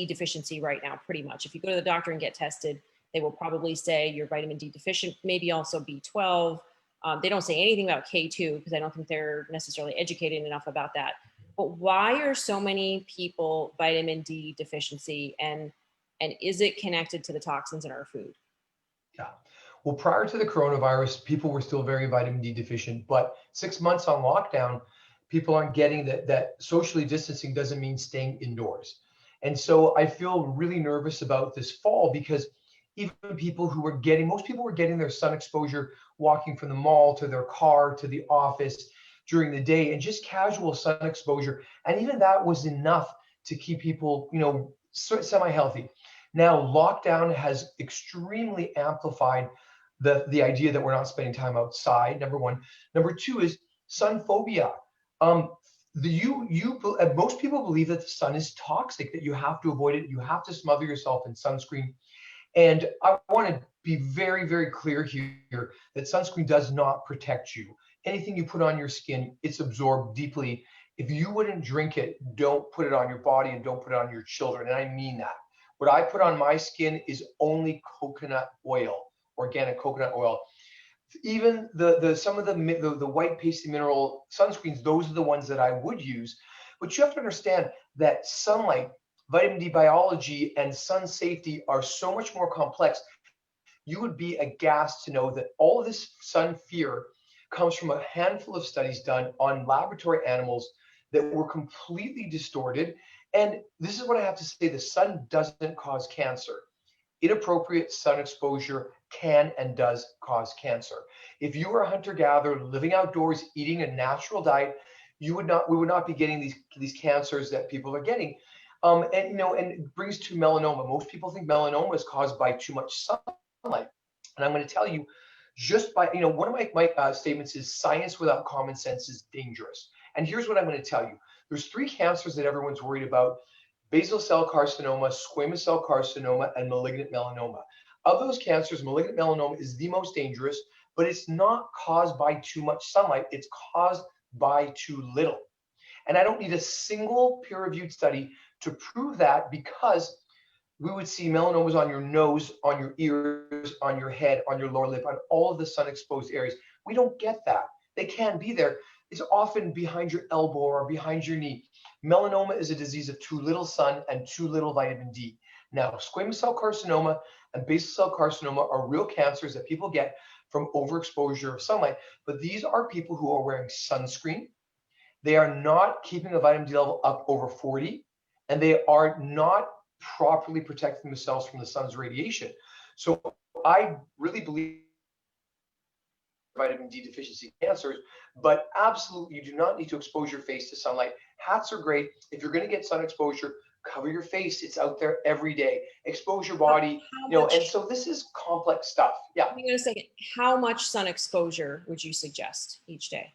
deficiency right now, pretty much. If you go to the doctor and get tested, they will probably say you're vitamin D deficient, maybe also B12. They don't say anything about K2 because I don't think they're necessarily educated enough about that. But why are so many people vitamin D deficiency, and is it connected to the toxins in our food? Yeah. Well, prior to the coronavirus, people were still very vitamin D deficient, but 6 months on lockdown, people aren't getting that socially distancing doesn't mean staying indoors. And so I feel really nervous about this fall, because even most people were getting their sun exposure walking from the mall to their car to the office during the day, and just casual sun exposure. And even that was enough to keep people, semi-healthy. Now, lockdown has extremely amplified the idea that we're not spending time outside, number one. Number two is sun phobia. Most people believe that the sun is toxic, that you have to avoid it. You have to smother yourself in sunscreen. And I want to be very, very clear here that sunscreen does not protect you. Anything you put on your skin, it's absorbed deeply. If you wouldn't drink it, don't put it on your body, and don't put it on your children. And I mean that. What I put on my skin is only coconut oil, organic coconut oil. even the some of the white pasty mineral sunscreens, those are the ones that I would use. But you have to understand that sunlight, vitamin D biology, and sun safety are so much more complex. You would be aghast to know that all of this sun fear comes from a handful of studies done on laboratory animals that were completely distorted. And this is what I have to say: the sun doesn't cause cancer. Inappropriate sun exposure can and does cause cancer. If you were a hunter-gatherer living outdoors, eating a natural diet, we would not be getting these cancers that people are getting. And it brings to melanoma. Most people think melanoma is caused by too much sunlight. And I'm going to tell you, just by, one of my statements is science without common sense is dangerous. And here's what I'm going to tell you. There's 3 cancers that everyone's worried about: basal cell carcinoma, squamous cell carcinoma, and malignant melanoma. Of those cancers, malignant melanoma is the most dangerous, but it's not caused by too much sunlight. It's caused by too little. And I don't need a single peer-reviewed study to prove that, because we would see melanomas on your nose, on your ears, on your head, on your lower lip, on all of the sun-exposed areas. We don't get that. They can be there. It's often behind your elbow or behind your knee. Melanoma is a disease of too little sun and too little vitamin D. Now, squamous cell carcinoma and basal cell carcinoma are real cancers that people get from overexposure of sunlight. But these are people who are wearing sunscreen. They are not keeping a vitamin D level up over 40, and they are not properly protecting themselves from the sun's radiation. So I really believe vitamin D deficiency cancers, but absolutely you do not need to expose your face to sunlight. Hats are great. If you're going to get sun exposure, cover your face. It's out there every day. Expose your body, and so this is complex stuff. Yeah. Hang on a second. How much sun exposure would you suggest each day?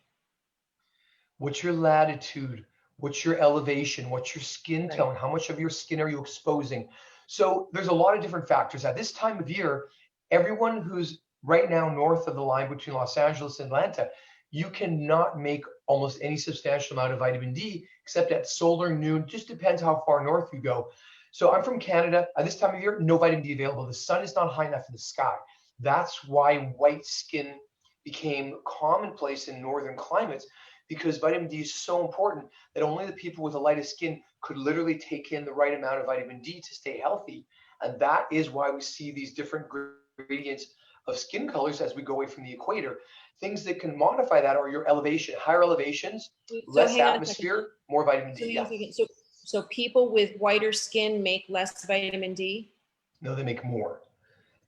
What's your latitude? What's your elevation? What's your skin Right. tone? How much of your skin are you exposing? So there's a lot of different factors. At this time of year, everyone who's right now north of the line between Los Angeles and Atlanta, you cannot make almost any substantial amount of vitamin D except at solar noon. Just depends how far north you go. So I'm from Canada. At this time of year, no vitamin D available. The sun is not high enough in the sky. That's why white skin became commonplace in northern climates, because vitamin D is so important that only the people with the lightest skin could literally take in the right amount of vitamin D to stay healthy. And that is why we see these different gradients of skin colors as we go away from the equator. Things that can modify that are your elevation. Higher elevations, less atmosphere, more vitamin D. Yeah. So people with whiter skin make less vitamin D? No, they make more.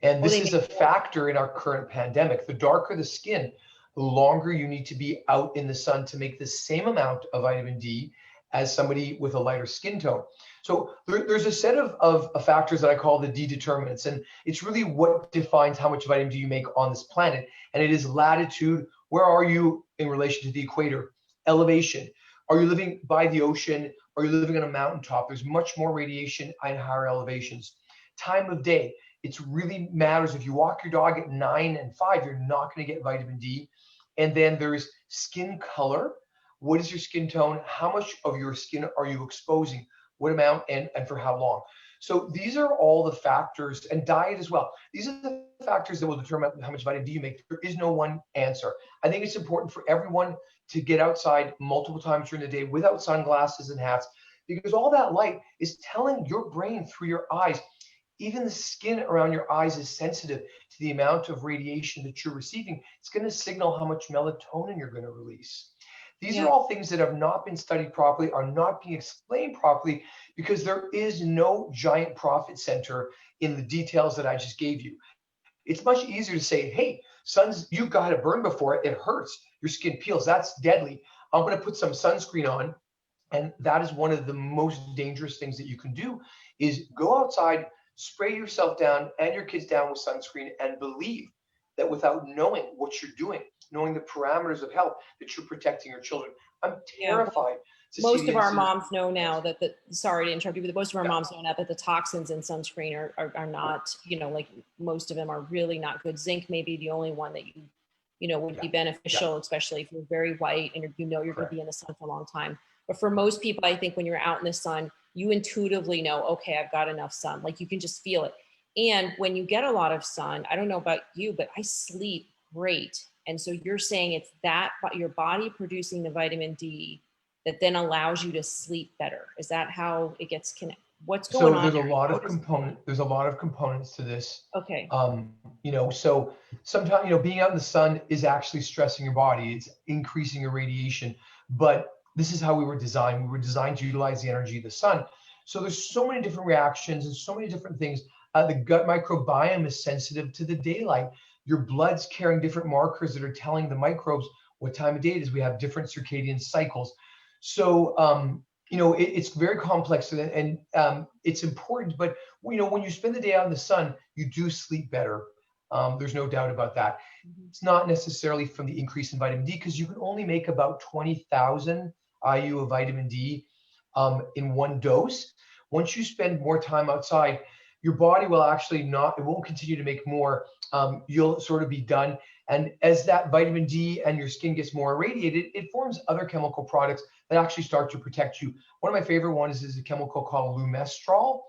And this is a factor in our current pandemic. The darker the skin, the longer you need to be out in the sun to make the same amount of vitamin D as somebody with a lighter skin tone. So there's a set of factors that I call the D determinants, and it's really what defines how much vitamin D you make on this planet. And it is latitude. Where are you in relation to the equator? Elevation. Are you living by the ocean? Are you living on a mountaintop? There's much more radiation in higher elevations. Time of day. It really matters. If you walk your dog at 9 and 5, you're not going to get vitamin D. And then there's skin color. What is your skin tone? How much of your skin are you exposing? What amount and for how long? So these are all the factors, and diet as well. These are the factors that will determine how much vitamin D you make. There is no one answer. I think it's important for everyone to get outside multiple times during the day without sunglasses and hats, because all that light is telling your brain through your eyes. Even the skin around your eyes is sensitive to the amount of radiation that you're receiving. It's going to signal how much melatonin you're going to release. These are all things that have not been studied properly, are not being explained properly, because there is no giant profit center in the details that I just gave you. It's much easier to say, hey, you've got to burn before it hurts. Your skin peels. That's deadly. I'm going to put some sunscreen on. And that is one of the most dangerous things that you can do, is go outside, spray yourself down and your kids down with sunscreen, and believe that without knowing what you're doing, knowing the parameters of health, that you're protecting your children. I'm terrified. Most of our moms know now that sorry to interrupt you, but most of our moms know now that the toxins in sunscreen are not, like most of them are really not good. Zinc may be the only one that would be beneficial, especially if you're very white and you're going to be in the sun for a long time. But for most people, I think when you're out in the sun, you intuitively know, okay, I've got enough sun. Like you can just feel it. And when you get a lot of sun, I don't know about you, but I sleep Great. And so you're saying it's that your body producing the vitamin D that then allows you to sleep better. Is that how it gets connected? What's going So on there's a there? lot How of does- there's a lot of components to this. Okay. So sometimes, being out in the sun is actually stressing your body. It's increasing your radiation, but this is how we were designed. We were designed to utilize the energy of the sun. So there's so many different reactions and so many different things. The gut microbiome is sensitive to the daylight. Your blood's carrying different markers that are telling the microbes what time of day it is. We have different circadian cycles. So, it's very complex and it's important, but when you spend the day out in the sun, you do sleep better. There's no doubt about that. It's not necessarily from the increase in vitamin D, because you can only make about 20,000 IU of vitamin D in one dose. Once you spend more time outside, your body will actually it won't continue to make more. You'll sort of be done. And as that vitamin D and your skin gets more irradiated, it forms other chemical products that actually start to protect you. One of my favorite ones is a chemical called lumestrol.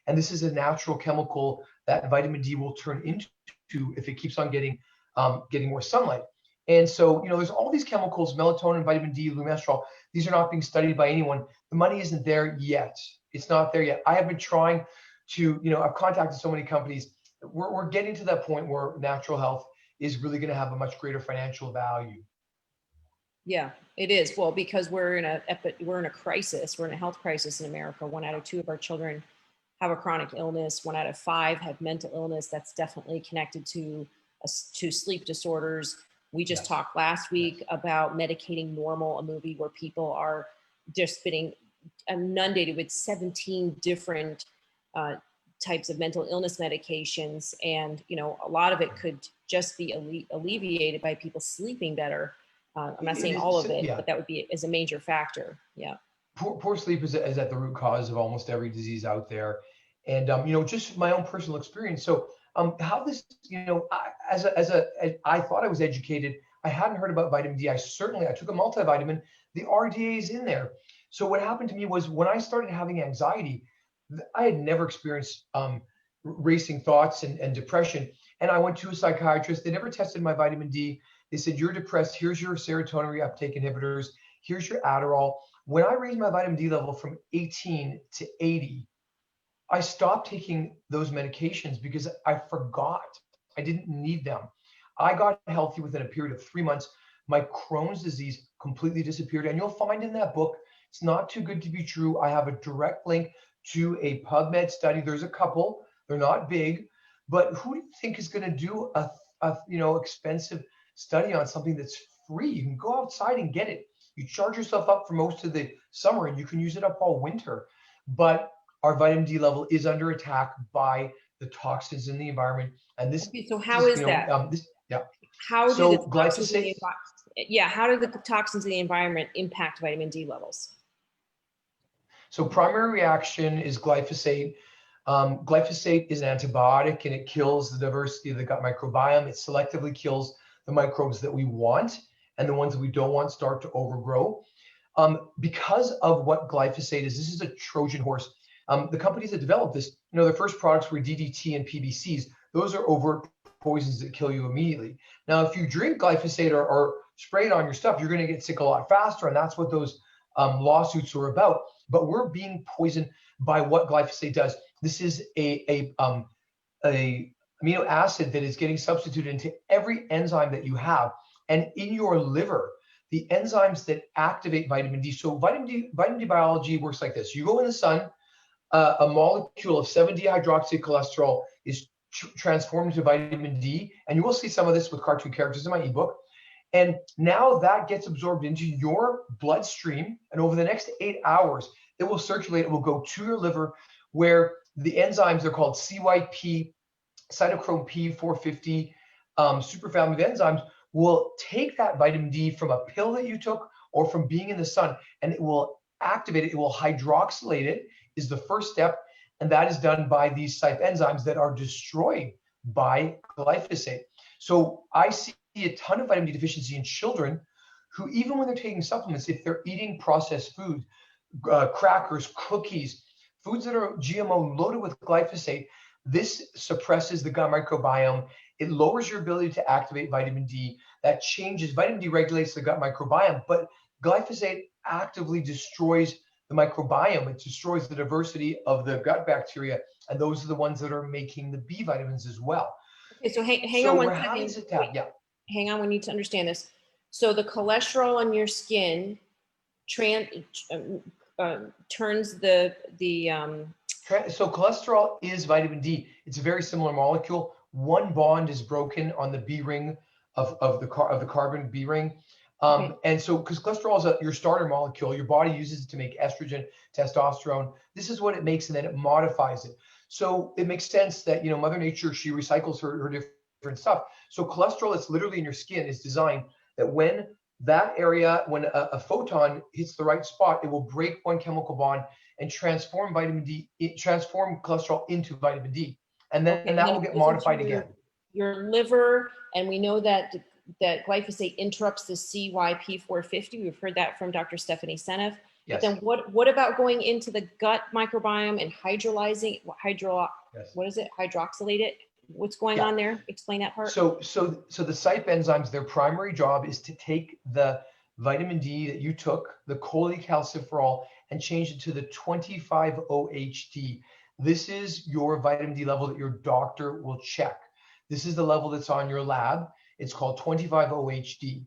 And this is a natural chemical that vitamin D will turn into if it keeps on getting more sunlight. And so, there's all these chemicals, melatonin, vitamin D, lumestrol. These are not being studied by anyone. The money isn't there yet. It's not there yet. I have been trying to, I've contacted so many companies. We're getting to that point where natural health is really going to have a much greater financial value. Yeah, it is. Well, because we're in a crisis. We're in a health crisis in America. 1 out of 2 of our children have a chronic illness. 1 out of 5 have mental illness. That's definitely connected to sleep disorders. We just talked last week about medicating normal, a movie where people are just getting inundated with 17 different types of mental illness medications. And, a lot of it could just be alleviated by people sleeping better. I'm not saying all of it, but that would be as a major factor. Yeah. Poor sleep is at the root cause of almost every disease out there. And, just my own personal experience. So how this, I thought I was educated. I hadn't heard about vitamin D. I took a multivitamin. The RDA is in there. So what happened to me was when I started having anxiety, I had never experienced racing thoughts and depression. And I went to a psychiatrist. They never tested my vitamin D. They said, you're depressed. Here's your serotonin reuptake inhibitors. Here's your Adderall. When I raised my vitamin D level from 18 to 80, I stopped taking those medications because I forgot. I didn't need them. I got healthy within a period of 3 months. My Crohn's disease completely disappeared. And you'll find in that book, it's not too good to be true. I have a direct link to a PubMed study. There's a couple. They're not big. But who do you think is going to do a expensive study on something that's free? You can go outside and get it. You charge yourself up for most of the summer and you can use it up all winter. But our vitamin D level is under attack by the toxins in the environment. And this. Okay, so how is that? How do the toxins how do the toxins in the environment impact vitamin D levels? So primary reaction is glyphosate. Glyphosate is an antibiotic and it kills the diversity of the gut microbiome. It selectively kills the microbes that we want, and the ones that we don't want start to overgrow. Because of what glyphosate is, this is a Trojan horse. The companies that developed this, their first products were DDT and PBCs. Those are overt poisons that kill you immediately. Now, if you drink glyphosate or spray it on your stuff, you're going to get sick a lot faster, and that's what those lawsuits are about. But we're being poisoned by what glyphosate does. This is a amino acid that is getting substituted into every enzyme that you have, and in your liver, the enzymes that activate vitamin D. So vitamin D biology works like this: you go in the sun, a molecule of 7-dehydroxycholesterol is transformed into vitamin D, and you will see some of this with cartoon characters in my ebook. And now that gets absorbed into your bloodstream, and over the next 8 hours, it will circulate. It will go to your liver, where the enzymes are called CYP, cytochrome P450, superfamily of enzymes will take that vitamin D from a pill that you took or from being in the sun, and it will activate it. It will hydroxylate it, is the first step. And that is done by these CYP enzymes that are destroyed by glyphosate. So I see a ton of vitamin D deficiency in children who, even when they're taking supplements, if they're eating processed food, crackers, cookies, foods that are GMO loaded with glyphosate, this suppresses the gut microbiome. It lowers your ability to activate vitamin D. That changes, vitamin D regulates the gut microbiome, but glyphosate actively destroys the microbiome. It destroys the diversity of the gut bacteria, and those are the ones that are making the B vitamins as well. Okay, so hang So on we're one having second. this attack, yeah. Hang on, we need to understand this. So the cholesterol on your skin turns So cholesterol is vitamin D. It's a very similar molecule. One bond is broken on the B ring of the carbon B ring. Okay. And so, because cholesterol is your starter molecule, your body uses it to make estrogen, testosterone. This is what it makes, and then it modifies it. So it makes sense that, Mother Nature, she recycles her different stuff. So cholesterol that's literally in your skin is designed that when that area, when a photon hits the right spot, it will break one chemical bond and transform vitamin D, transform cholesterol into vitamin D. And then okay, that then will it get goes modified into again. your liver, and we know that glyphosate interrupts the CYP450. We've heard that from Dr. Stephanie Seneff. But Yes. then what about going into the gut microbiome and Yes. what is it? Hydroxylate it? What's going Yeah. on there? Explain that part. So the CYP enzymes, their primary job is to take the vitamin D that you took, the cholecalciferol, and change it to the 25-OHD. This is your vitamin D level that your doctor will check. This is the level that's on your lab. It's called 25-OHD.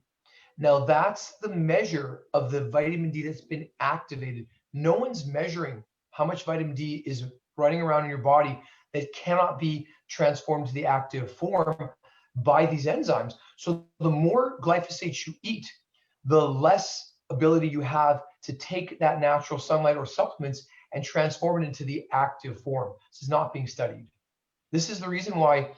Now that's the measure of the vitamin D that's been activated. No one's measuring how much vitamin D is running around in your body that cannot be transformed to the active form by these enzymes. So the more glyphosate you eat, the less ability you have to take that natural sunlight or supplements and transform it into the active form. This is not being studied. This is the reason why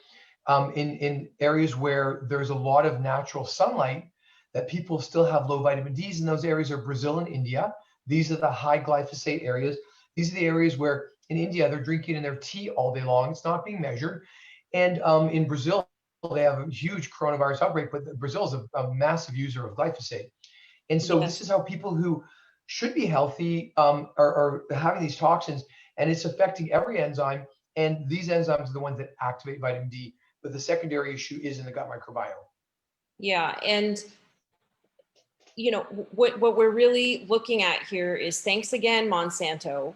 in areas where there's a lot of natural sunlight, that people still have low vitamin Ds, and those areas are Brazil and India. These are the high glyphosate areas. These are the areas where in India, they're drinking in their tea all day long. It's not being measured. And in Brazil, they have a huge coronavirus outbreak, but Brazil is a massive user of glyphosate. And so Yes. this is how people who should be healthy are having these toxins, and it's affecting every enzyme. And these enzymes are the ones that activate vitamin D. But the secondary issue is in the gut microbiome. Yeah, and what we're really looking at here is, thanks again, Monsanto,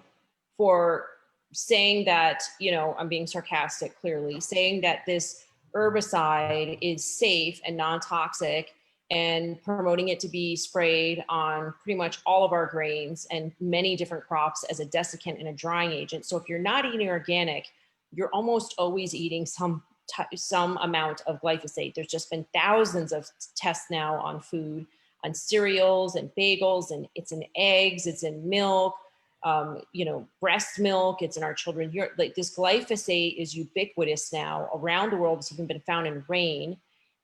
for saying that, I'm being sarcastic, clearly, saying that this herbicide is safe and non-toxic, and promoting it to be sprayed on pretty much all of our grains and many different crops as a desiccant and a drying agent. So if you're not eating organic, you're almost always eating some amount of glyphosate. There's just been thousands of tests now on food, on cereals and bagels, and it's in eggs, it's in milk, breast milk, it's in our children. Like, this glyphosate is ubiquitous now around the world. It's even been found in rain.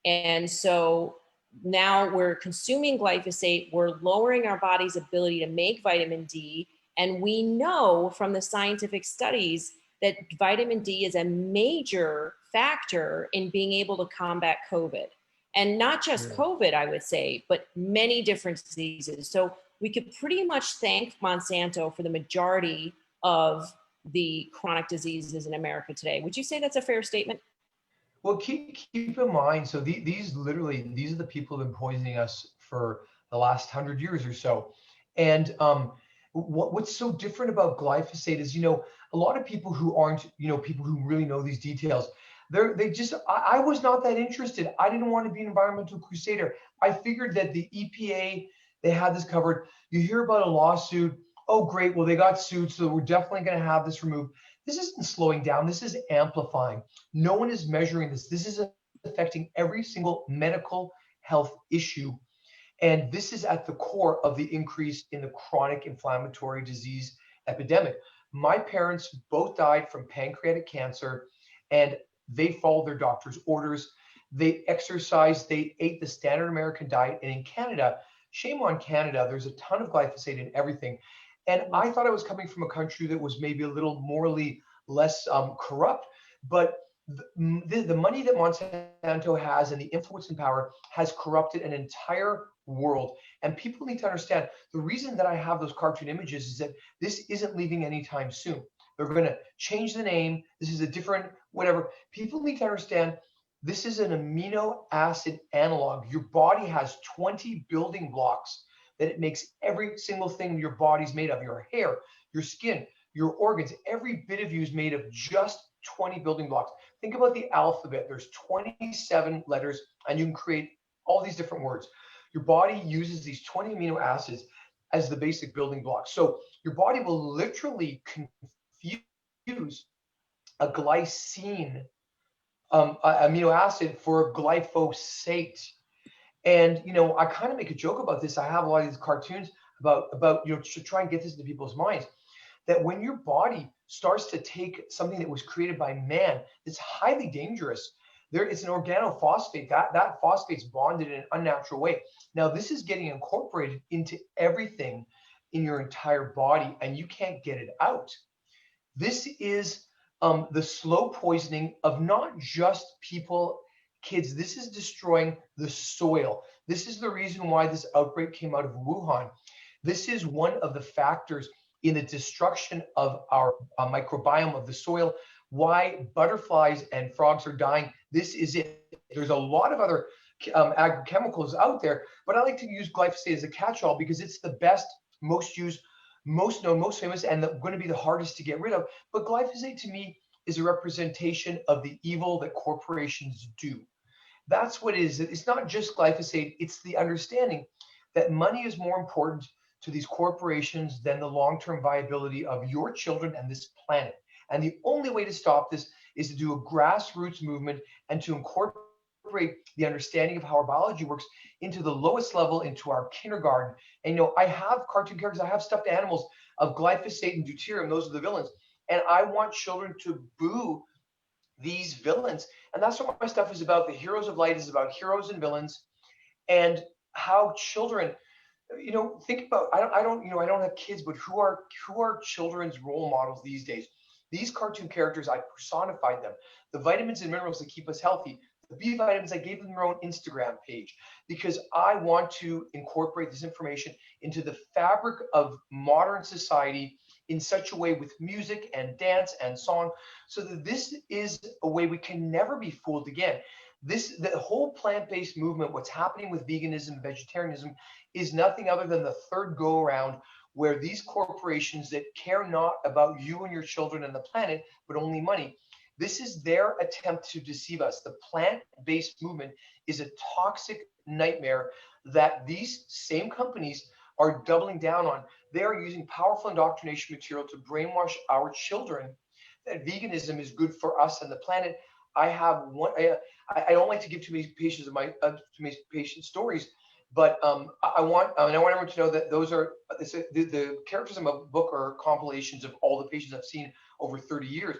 And so now we're consuming glyphosate, we're lowering our body's ability to make vitamin D. And we know from the scientific studies that vitamin D is a major factor in being able to combat COVID. And not just COVID, I would say, but many different diseases. So we could pretty much thank Monsanto for the majority of the chronic diseases in America today. Would you say that's a fair statement? Well, keep in mind, so these are the people who have been poisoning us for the last 100 years or so. And what's so different about glyphosate is, a lot of people who aren't, people who really know these details, I was not that interested. I didn't want to be an environmental crusader. I figured that the EPA, they had this covered. You hear about a lawsuit. Oh, great. Well, they got sued, so we're definitely going to have this removed. This isn't slowing down. This is amplifying. No one is measuring this. This is affecting every single medical health issue. And this is at the core of the increase in the chronic inflammatory disease epidemic. My parents both died from pancreatic cancer, and they followed their doctor's orders. They exercised, they ate the standard American diet. And in Canada, shame on Canada, there's a ton of glyphosate in everything. And I thought I was coming from a country that was maybe a little morally less corrupt, but the money that Monsanto has and the influence and power has corrupted an entire world. And people need to understand, the reason that I have those cartoon images is that this isn't leaving anytime soon. They're going to change the name. This is a different whatever. People need to understand, This is an amino acid analog. Your body has 20 building blocks that it makes every single thing your body's made of. Your hair, your skin, your organs, every bit of you is made of just 20 building blocks. Think about the alphabet. There's 27 letters, and you can create all these different words. Your body uses these 20 amino acids as the basic building blocks. So your body will literally confuse a glycine amino acid for glyphosate. And I kind of make a joke about this. I have a lot of these cartoons about to try and get this into people's minds, that when your body starts to take something that was created by man that's highly dangerous, it's an organophosphate. That phosphate's bonded in an unnatural way. Now this is getting incorporated into everything in your entire body, and you can't get it out. This is the slow poisoning of not just people, kids. This is destroying the soil. This is the reason why this outbreak came out of Wuhan. This is one of the factors in the destruction of our microbiome of the soil, why butterflies and frogs are dying. This is it. There's a lot of other agrochemicals out there, but I like to use glyphosate as a catch-all because it's the best, most used, most known, most famous, and going to be the hardest to get rid of. But glyphosate to me is a representation of the evil that corporations do. That's what it is. It's not just glyphosate. It's the understanding that money is more important to these corporations than the long-term viability of your children and this planet. And the only way to stop this is to do a grassroots movement and to incorporate the understanding of how our biology works into the lowest level, into our kindergarten. And I have cartoon characters, I have stuffed animals of glyphosate and deuterium. Those are the villains. And I want children to boo these villains. And that's what my stuff is about. The Heroes of Light is about heroes and villains, and how children, think about, I don't have kids, but who are children's role models these days? These cartoon characters, I personified them. The vitamins and minerals that keep us healthy. The B vitamins, I gave them their own Instagram page because I want to incorporate this information into the fabric of modern society in such a way with music and dance and song, so that this is a way we can never be fooled again. The whole plant-based movement, what's happening with veganism and vegetarianism, is nothing other than the third go around where these corporations that care not about you and your children and the planet, but only money, this is their attempt to deceive us. The plant-based movement is a toxic nightmare that these same companies are doubling down on. They are using powerful indoctrination material to brainwash our children that veganism is good for us and the planet. I have one. I don't like to give too many patients stories, but I want everyone to know that those are the characters in my book are compilations of all the patients I've seen over 30 years.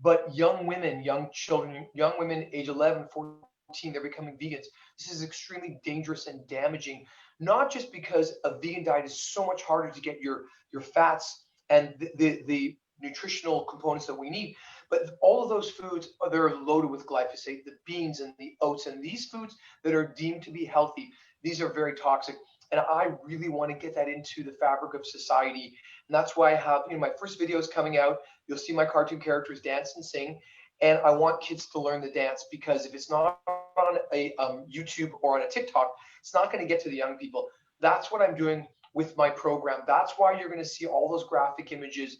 But young women, young children, young women age 11, 14, they're becoming vegans. This is extremely dangerous and damaging, not just because a vegan diet is so much harder to get your fats and the nutritional components that we need, but all of those foods, they're loaded with glyphosate, the beans and the oats, and these foods that are deemed to be healthy, these are very toxic. And I really want to get that into the fabric of society. And that's why I have, my first video is coming out. You'll see my cartoon characters dance and sing. And I want kids to learn the dance, because if it's not on a YouTube or on a TikTok, it's not going to get to the young people. That's what I'm doing with my program. That's why you're going to see all those graphic images.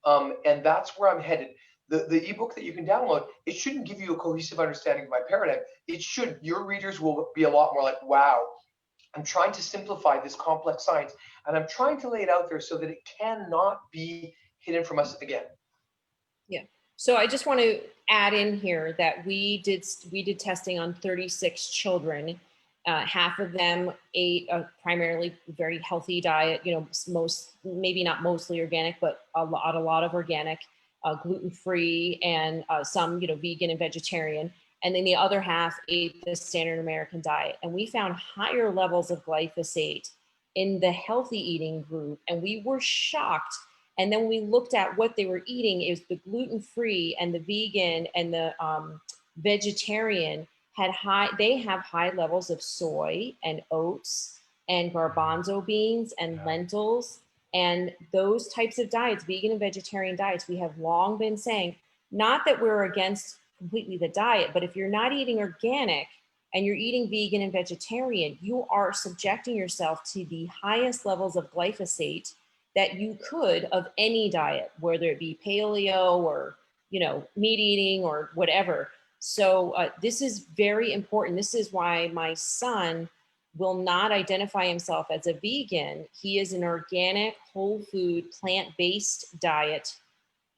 And that's where I'm headed. The ebook that you can download, it shouldn't give you a cohesive understanding of my paradigm. It should. Your readers will be a lot more like, wow, I'm trying to simplify this complex science, and I'm trying to lay it out there so that it cannot be hidden from us again. Yeah. So I just want to add in here that we did testing on 36 children. Half of them ate a primarily very healthy diet, maybe not mostly organic, but a lot of organic, gluten-free, and some, vegan and vegetarian. And then the other half ate the standard American diet. And we found higher levels of glyphosate in the healthy eating group. And we were shocked. And then when we looked at what they were eating, it was the gluten-free and the vegan and the vegetarian have high levels of soy and oats and garbanzo beans and lentils. And those types of diets, vegan and vegetarian diets, we have long been saying, not that we're against completely the diet. But if you're not eating organic and you're eating vegan and vegetarian, you are subjecting yourself to the highest levels of glyphosate that you could of any diet, whether it be paleo or, meat eating or whatever. So this is very important. This is why my son will not identify himself as a vegan. He is an organic, whole food, plant-based diet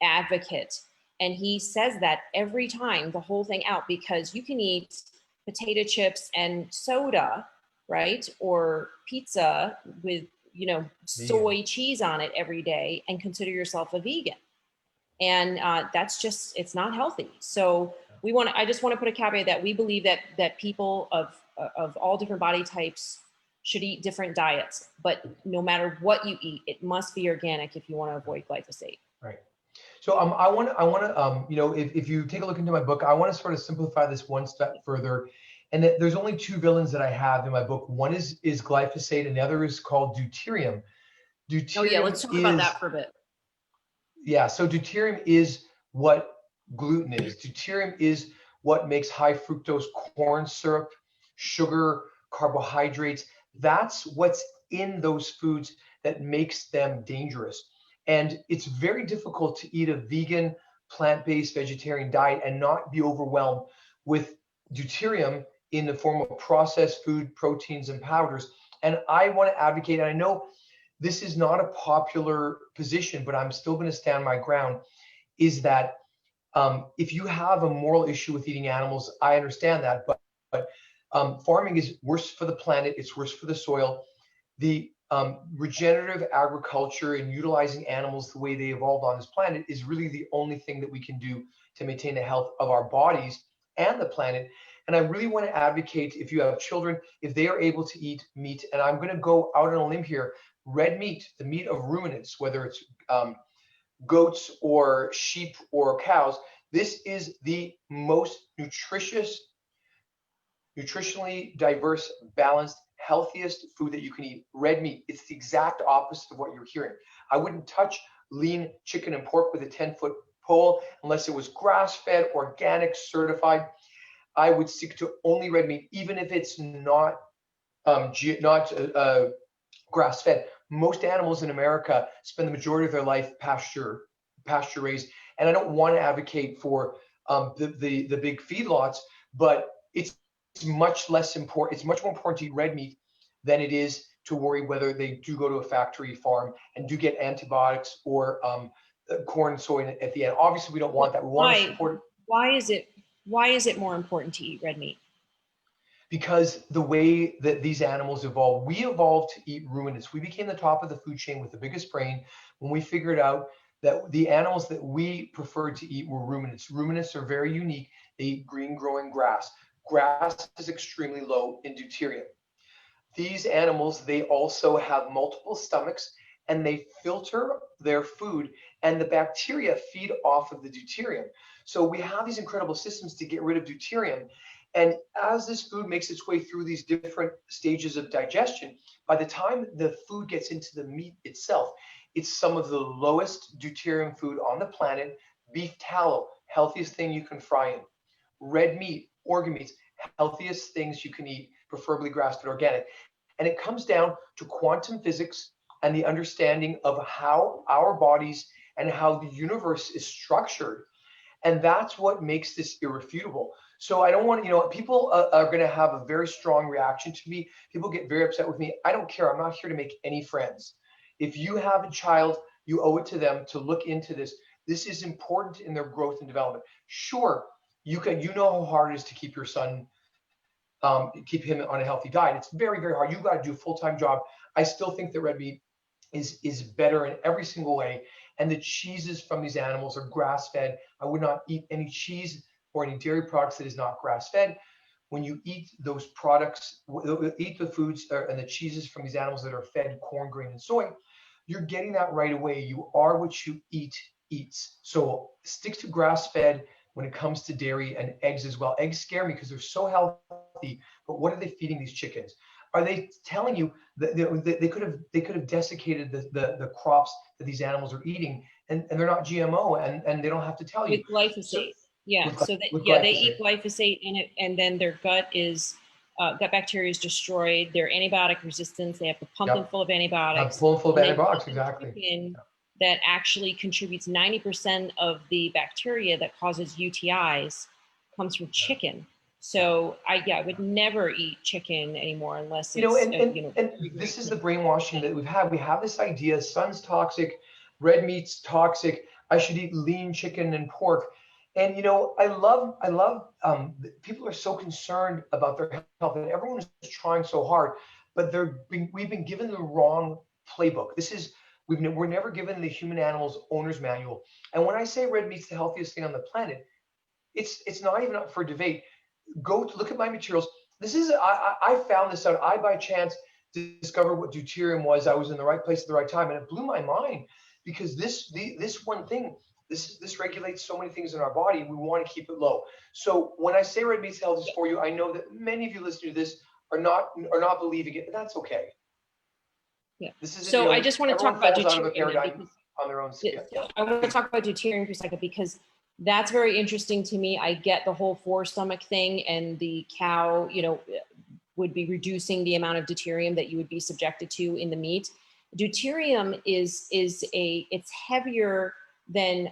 advocate. And he says that every time, the whole thing out, because you can eat potato chips and soda, right? Or pizza with, soy cheese on it every day and consider yourself a vegan. And that's just, it's not healthy. So I just want to put a caveat that we believe that people of all different body types should eat different diets, but no matter what you eat, it must be organic if you want to avoid glyphosate. Right. So I want to, if you take a look into my book, I want to sort of simplify this one step further. And that there's only two villains that I have in my book. One is glyphosate, and the other is called deuterium. Oh yeah, let's talk about that for a bit. Yeah, so deuterium is what gluten is. Deuterium is what makes high fructose corn syrup, sugar, carbohydrates. That's what's in those foods that makes them dangerous. And it's very difficult to eat a vegan, plant-based vegetarian diet and not be overwhelmed with deuterium in the form of processed food, proteins, and powders. And I want to advocate, and I know this is not a popular position, but I'm still going to stand my ground, is that if you have a moral issue with eating animals, I understand that, but farming is worse for the planet, it's worse for the soil. The regenerative agriculture and utilizing animals the way they evolved on this planet is really the only thing that we can do to maintain the health of our bodies and the planet. And I really want to advocate, if you have children, if they are able to eat meat, and I'm going to go out on a limb here, red meat, the meat of ruminants, whether it's goats or sheep or cows, this is the most nutritious, nutritionally diverse, balanced, healthiest food that you can eat. Red meat, it's the exact opposite of what you're hearing. I wouldn't touch lean chicken and pork with a 10-foot pole unless it was grass-fed, organic, certified. I would stick to only red meat, even if it's not grass-fed. Most animals in America spend the majority of their life pasture raised, and I don't want to advocate for the big feedlots, but it's much less important. It's much more important to eat red meat than it is to worry whether they do go to a factory farm and do get antibiotics or corn and soy at the end. Obviously, we don't want that. We want to support. Why is it more important to eat red meat? Because the way that these animals evolved, we evolved to eat ruminants. We became the top of the food chain with the biggest brain when we figured out that the animals that we preferred to eat were ruminants. Ruminants are very unique. They eat green growing grass. Grass is extremely low in deuterium. These animals, they also have multiple stomachs, and they filter their food, and the bacteria feed off of the deuterium. So we have these incredible systems to get rid of deuterium. And as this food makes its way through these different stages of digestion, by the time the food gets into the meat itself, it's some of the lowest deuterium food on the planet. Beef tallow, healthiest thing you can fry in. Red meat, organ meats, healthiest things you can eat, preferably grass-fed organic. And it comes down to quantum physics and the understanding of how our bodies and how the universe is structured. And that's what makes this irrefutable. So I don't want to, people are going to have a very strong reaction to me. People get very upset with me. I don't care. I'm not here to make any friends. If you have a child, you owe it to them to look into this. This is important in their growth and development. Sure, you know how hard it is to keep your son, keep him on a healthy diet. It's very, very hard. You got to do a full-time job. I still think that red meat is better in every single way. And the cheeses from these animals are grass-fed. I would not eat any cheese or any dairy products that is not grass-fed. When you eat those products, eat the foods and the cheeses from these animals that are fed corn, grain, and soy, you're getting that right away. You are what you eat eats. So stick to grass-fed when it comes to dairy and eggs as well. Eggs scare me because they're so healthy, but what are they feeding these chickens? Are they telling you that they could have desiccated the crops that these animals are eating, and they're not GMO, and they don't have to tell you. With glyphosate. Yeah, with, so with they eat glyphosate. glyphosate in it, and then their gut bacteria is destroyed. Their antibiotic resistance, they have to pump them Yep. full of I'm antibiotics. full of And then you antibiotics, eat exactly. chicken that actually contributes 90% of the bacteria that causes UTIs comes from chicken. So I would never eat chicken anymore unless You know, it's and very, very this is the brainwashing that we've had. We have this idea: sun's toxic, red meat's toxic. I should eat lean chicken and pork. And you know, I love. People are so concerned about their health, and everyone is trying so hard, but we've been given the wrong playbook. We're never given the human animals owner's manual. And when I say red meat's the healthiest thing on the planet, it's not even up for debate. Go to look at my materials. This is I found this out. I by chance discovered what deuterium was. I was in the right place at the right time, and it blew my mind because this one thing, this regulates so many things in our body. We want to keep it low. So when I say red meat's health is for you, I know that many of you listening to this are not believing it, and that's okay. Yeah. This is, So I just want to talk everyone about falls out of a deuterium then, paradigm because on their own scale. I want to talk about deuterium for a second because that's very interesting to me. I get the whole stomach thing, and the cow, would be reducing the amount of deuterium that you would be subjected to in the meat. Deuterium it's heavier than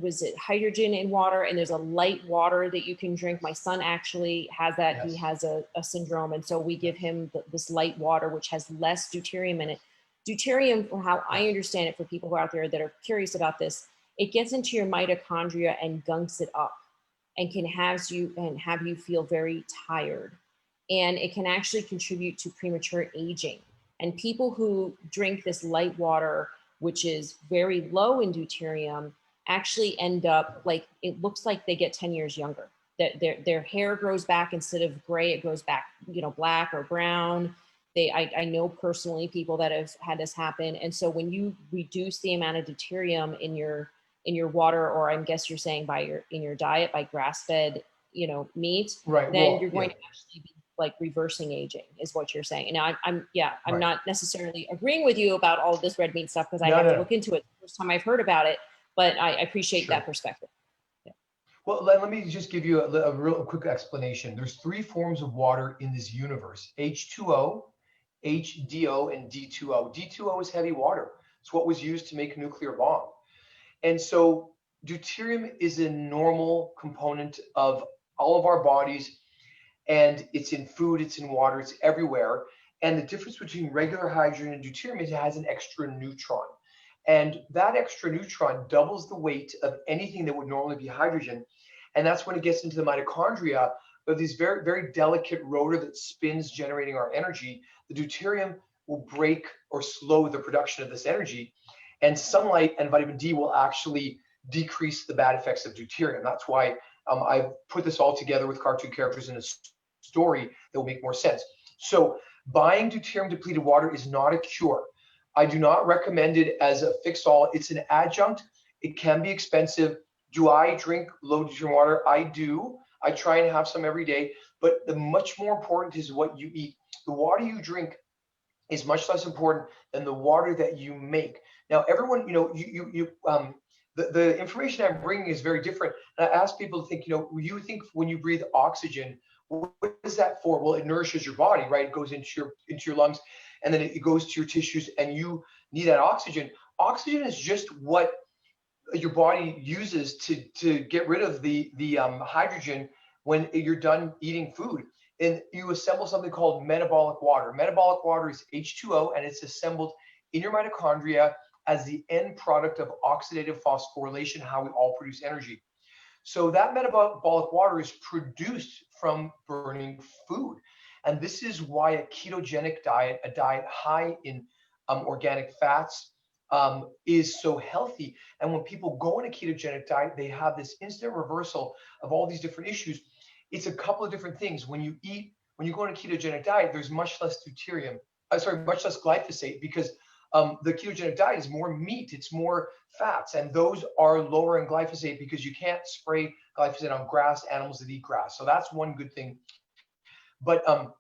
was it hydrogen in water, and there's a light water that you can drink. My son actually has that. Yes. He has a syndrome, and so we give him this light water which has less deuterium in it. Deuterium, from how I understand it, for people who are out there that are curious about this, it gets into your mitochondria and gunks it up, and can have you feel very tired, and it can actually contribute to premature aging. And people who drink this light water, which is very low in deuterium, actually end up like, it looks like they get 10 years younger. Their hair grows back, instead of gray, it grows back, black or brown. I know personally people that have had this happen. And so when you reduce the amount of deuterium in your water, or I guess you're saying in your diet by grass-fed, meat, Right. then Well, you're going to actually be like reversing aging, is what you're saying. And now I'm Right. not necessarily agreeing with you about all of this red meat stuff, because I No, have no, to no. look into it. The first time I've heard about it, but I appreciate Sure. that perspective. Well, let me just give you a real quick explanation. There's three forms of water in this universe: H2O, HDO, and D2O. D2O is heavy water. It's what was used to make a nuclear bomb. And so deuterium is a normal component of all of our bodies, and it's in food, it's in water, it's everywhere. And the difference between regular hydrogen and deuterium is it has an extra neutron. And that extra neutron doubles the weight of anything that would normally be hydrogen. And that's when it gets into the mitochondria, but these very, very delicate rotor that spins generating our energy. The deuterium will break or slow the production of this energy. And sunlight and vitamin D will actually decrease the bad effects of deuterium. That's why I've put this all together with cartoon characters in a story that will make more sense. So buying deuterium depleted water is not a cure. I do not recommend it as a fix-all. It's an adjunct. It can be expensive. Do I drink low deuterium water? I do. I try and have some every day. But the much more important is what you eat. The water you drink is much less important than the water that you make. Now, everyone, the information I'm bringing is very different. And I ask people to think, you think when you breathe oxygen, what is that for? Well, it nourishes your body, right? It goes into your lungs, and then it goes to your tissues, and you need that oxygen. Oxygen is just what your body uses to get rid of the hydrogen when you're done eating food. And you assemble something called metabolic water. Metabolic water is H2O, and it's assembled in your mitochondria as the end product of oxidative phosphorylation, how we all produce energy. So that metabolic water is produced from burning food. And this is why a ketogenic diet, a diet high in organic fats, is so healthy. And when people go on a ketogenic diet, they have this instant reversal of all these different issues. It's a couple of different things. When you go on a ketogenic diet, there's much less much less glyphosate, because the ketogenic diet is more meat, it's more fats, and those are lower in glyphosate because you can't spray glyphosate on grass, animals that eat grass. So that's one good thing. But you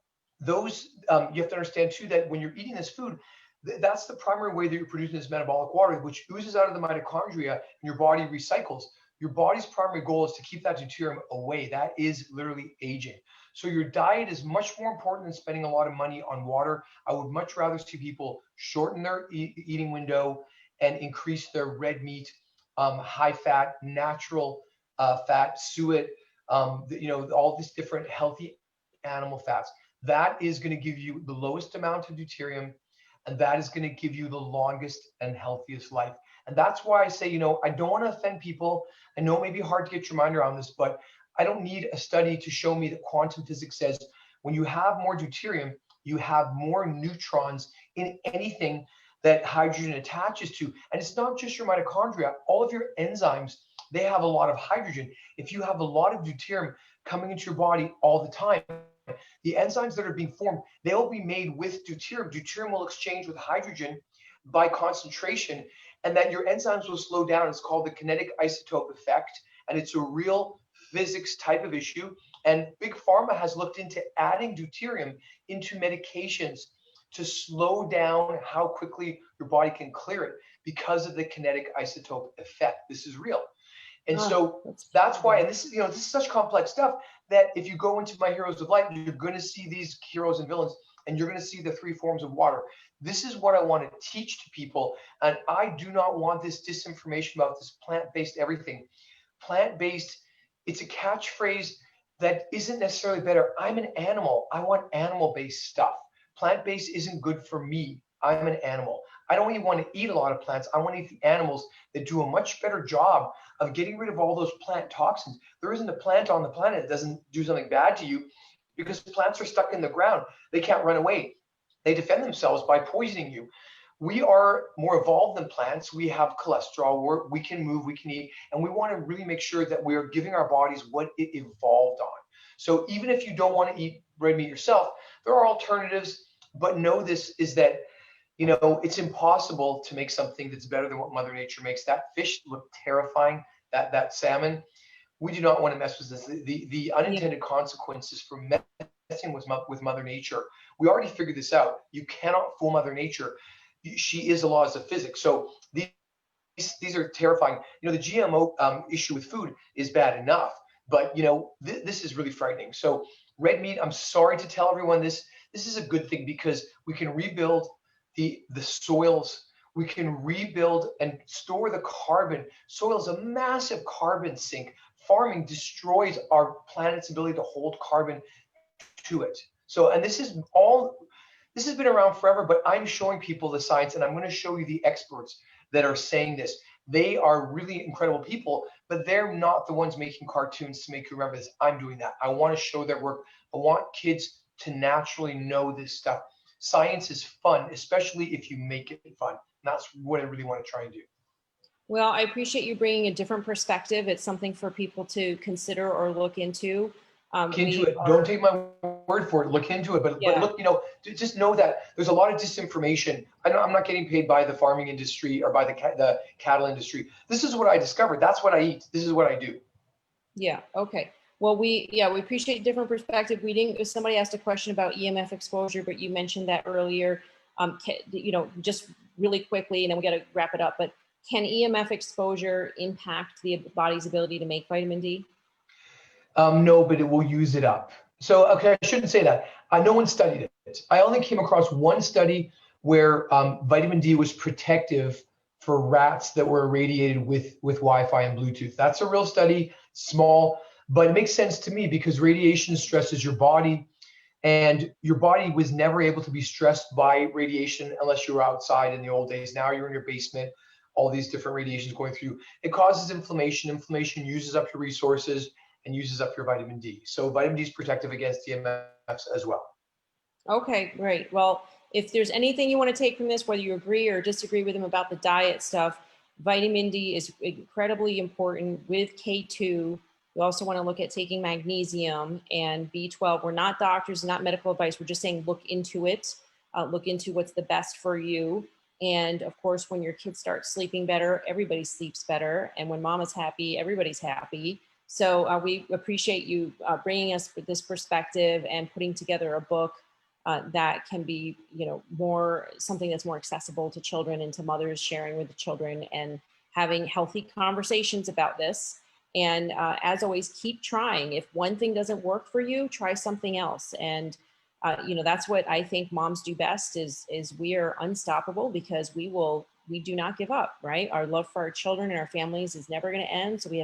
have to understand too that when you're eating this food, that's the primary way that you're producing this metabolic water, which oozes out of the mitochondria and your body recycles. your body's primary goal is to keep that deuterium away. That is literally aging. So your diet is much more important than spending a lot of money on water. I would much rather see people shorten their eating window and increase their red meat, high fat, natural fat, suet, all these different healthy animal fats. That is going to give you the lowest amount of deuterium, and that is going to give you the longest and healthiest life. And that's why I say, I don't want to offend people. I know it may be hard to get your mind around this, but I don't need a study to show me that quantum physics says when you have more deuterium, you have more neutrons in anything that hydrogen attaches to. And it's not just your mitochondria, all of your enzymes, they have a lot of hydrogen. If you have a lot of deuterium coming into your body all the time, the enzymes that are being formed, they'll be made with deuterium. Deuterium will exchange with hydrogen by concentration, and then your enzymes will slow down. It's called the kinetic isotope effect, and it's a real physics type of issue. And Big Pharma has looked into adding deuterium into medications to slow down how quickly your body can clear it because of the kinetic isotope effect. This is real. And so that's why, and this is such complex stuff that if you go into My Heroes of Light, you're going to see these heroes and villains, and you're going to see the 3 forms of water. This is what I want to teach to people. And I do not want this disinformation about this plant-based everything. Plant-based, it's a catchphrase that isn't necessarily better. I'm an animal. I want animal-based stuff. Plant-based isn't good for me. I'm an animal. I don't even want to eat a lot of plants. I want to eat the animals that do a much better job of getting rid of all those plant toxins. There isn't a plant on the planet that doesn't do something bad to you, because plants are stuck in the ground. They can't run away. They defend themselves by poisoning you. We are more evolved than plants. We have cholesterol. We can move, we can eat, and we want to really make sure that we're giving our bodies what it evolved on. So even if you don't want to eat red meat yourself, there are alternatives, but know this is that it's impossible to make something that's better than what Mother Nature makes. That fish looked terrifying, that salmon. We do not want to mess with this. The unintended consequences for messing with Mother Nature. We already figured this out. You cannot fool Mother Nature. She is the laws of physics. So these are terrifying. The GMO issue with food is bad enough, but this is really frightening. So red meat, I'm sorry to tell everyone this is a good thing, because we can rebuild the soils. We can rebuild and store the carbon. Soil is a massive carbon sink. Farming destroys our planet's ability to hold carbon to it. So, and this has been around forever, but I'm showing people the science, and I'm going to show you the experts that are saying this. They are really incredible people, but they're not the ones making cartoons to make you remember this. I'm doing that. I want to show their work. I want kids to naturally know this stuff. Science is fun, especially if you make it fun. That's what I really want to try and do. Well, I appreciate you bringing a different perspective. It's something for people to consider or look into. Look into it. Don't take my word for it. Look into it. But look, just know that there's a lot of disinformation. I'm not getting paid by the farming industry or by the cattle industry. This is what I discovered. That's what I eat. This is what I do. Yeah. Okay. Well, we appreciate different perspective. Somebody asked a question about EMF exposure, but you mentioned that earlier. Just really quickly, and then we got to wrap it up. But can EMF exposure impact the body's ability to make vitamin D? No, but it will use it up. So, okay, I shouldn't say that. No one studied it. I only came across one study where vitamin D was protective for rats that were irradiated with Wi-Fi and Bluetooth. That's a real study, small, but it makes sense to me because radiation stresses your body, and your body was never able to be stressed by radiation unless you were outside in the old days. Now you're in your basement, all these different radiations going through. It causes inflammation. Inflammation uses up your resources and uses up your vitamin D. So vitamin D is protective against EMFs as well. Okay, great. Well, if there's anything you want to take from this, whether you agree or disagree with him about the diet stuff, vitamin D is incredibly important with K2. We also want to look at taking magnesium and B12. We're not doctors, not medical advice. We're just saying look into it. Look into what's the best for you. And of course, when your kids start sleeping better, everybody sleeps better. And when mama's happy, everybody's happy. So we appreciate you bringing us this perspective and putting together a book that can be, something that's more accessible to children and to mothers, sharing with the children and having healthy conversations about this. And as always, keep trying. If one thing doesn't work for you, try something else. And that's what I think moms do best is we are unstoppable because we do not give up, right? Our love for our children and our families is never going to end. So we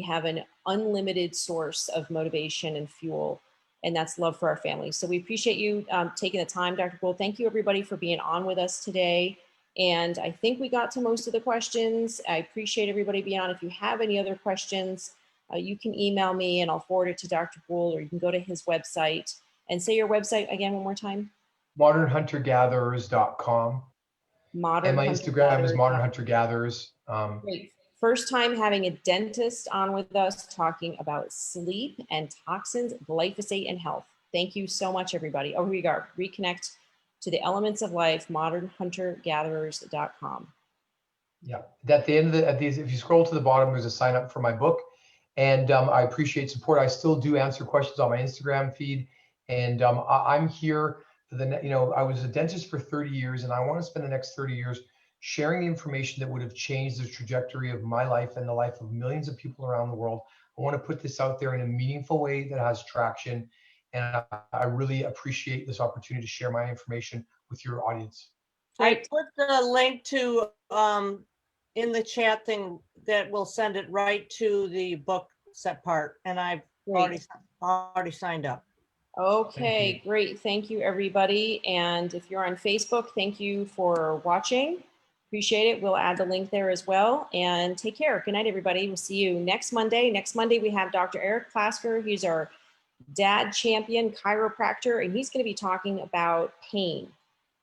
have an unlimited source of motivation and fuel, and that's love for our families. So we appreciate you taking the time, Dr. Gould. Thank you everybody for being on with us today. And I think we got to most of the questions. I appreciate everybody being on. If you have any other questions, you can email me and I'll forward it to Dr. Gould, or you can go to his website. And say your website again one more time. modernhuntergatherers.com. And my Instagram is Modern Hunter Gatherers. Great. First time having a dentist on with us talking about sleep and toxins, glyphosate, and health. Thank you so much, everybody. Oh, here we go. Reconnect to the elements of life, modernhuntergatherers.com. Yeah. At the end of these, if you scroll to the bottom, there's a sign up for my book. And I appreciate support. I still do answer questions on my Instagram feed. And I'm here for I was a dentist for 30 years, and I want to spend the next 30 years sharing the information that would have changed the trajectory of my life and the life of millions of people around the world. I want to put this out there in a meaningful way that has traction. And I really appreciate this opportunity to share my information with your audience. I put the link to in the chat thing that will send it right to the book set part, and I've already signed up. Okay, great. Thank you, everybody. And if you're on Facebook, thank you for watching. Appreciate it. We'll add the link there as well. And take care. Good night, everybody. We'll see you next Monday. Next Monday, we have Dr. Eric Klasker. He's our dad champion chiropractor, and he's going to be talking about pain.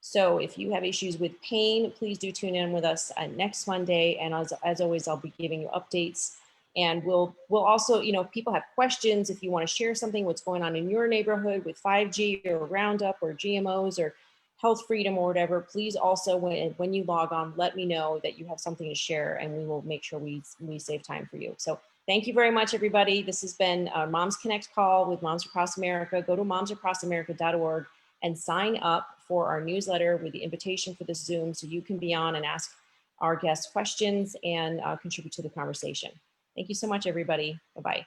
So if you have issues with pain, please do tune in with us next Monday. And as always, I'll be giving you updates. And we'll also, if people have questions, if you want to share something, what's going on in your neighborhood with 5G or Roundup or GMOs or health freedom or whatever, please also, when you log on, let me know that you have something to share, and we will make sure we save time for you. So thank you very much, everybody. This has been our Moms Connect call with Moms Across America. Go to momsacrossamerica.org and sign up for our newsletter with the invitation for this Zoom so you can be on and ask our guests questions and contribute to the conversation. Thank you so much, everybody. Bye-bye.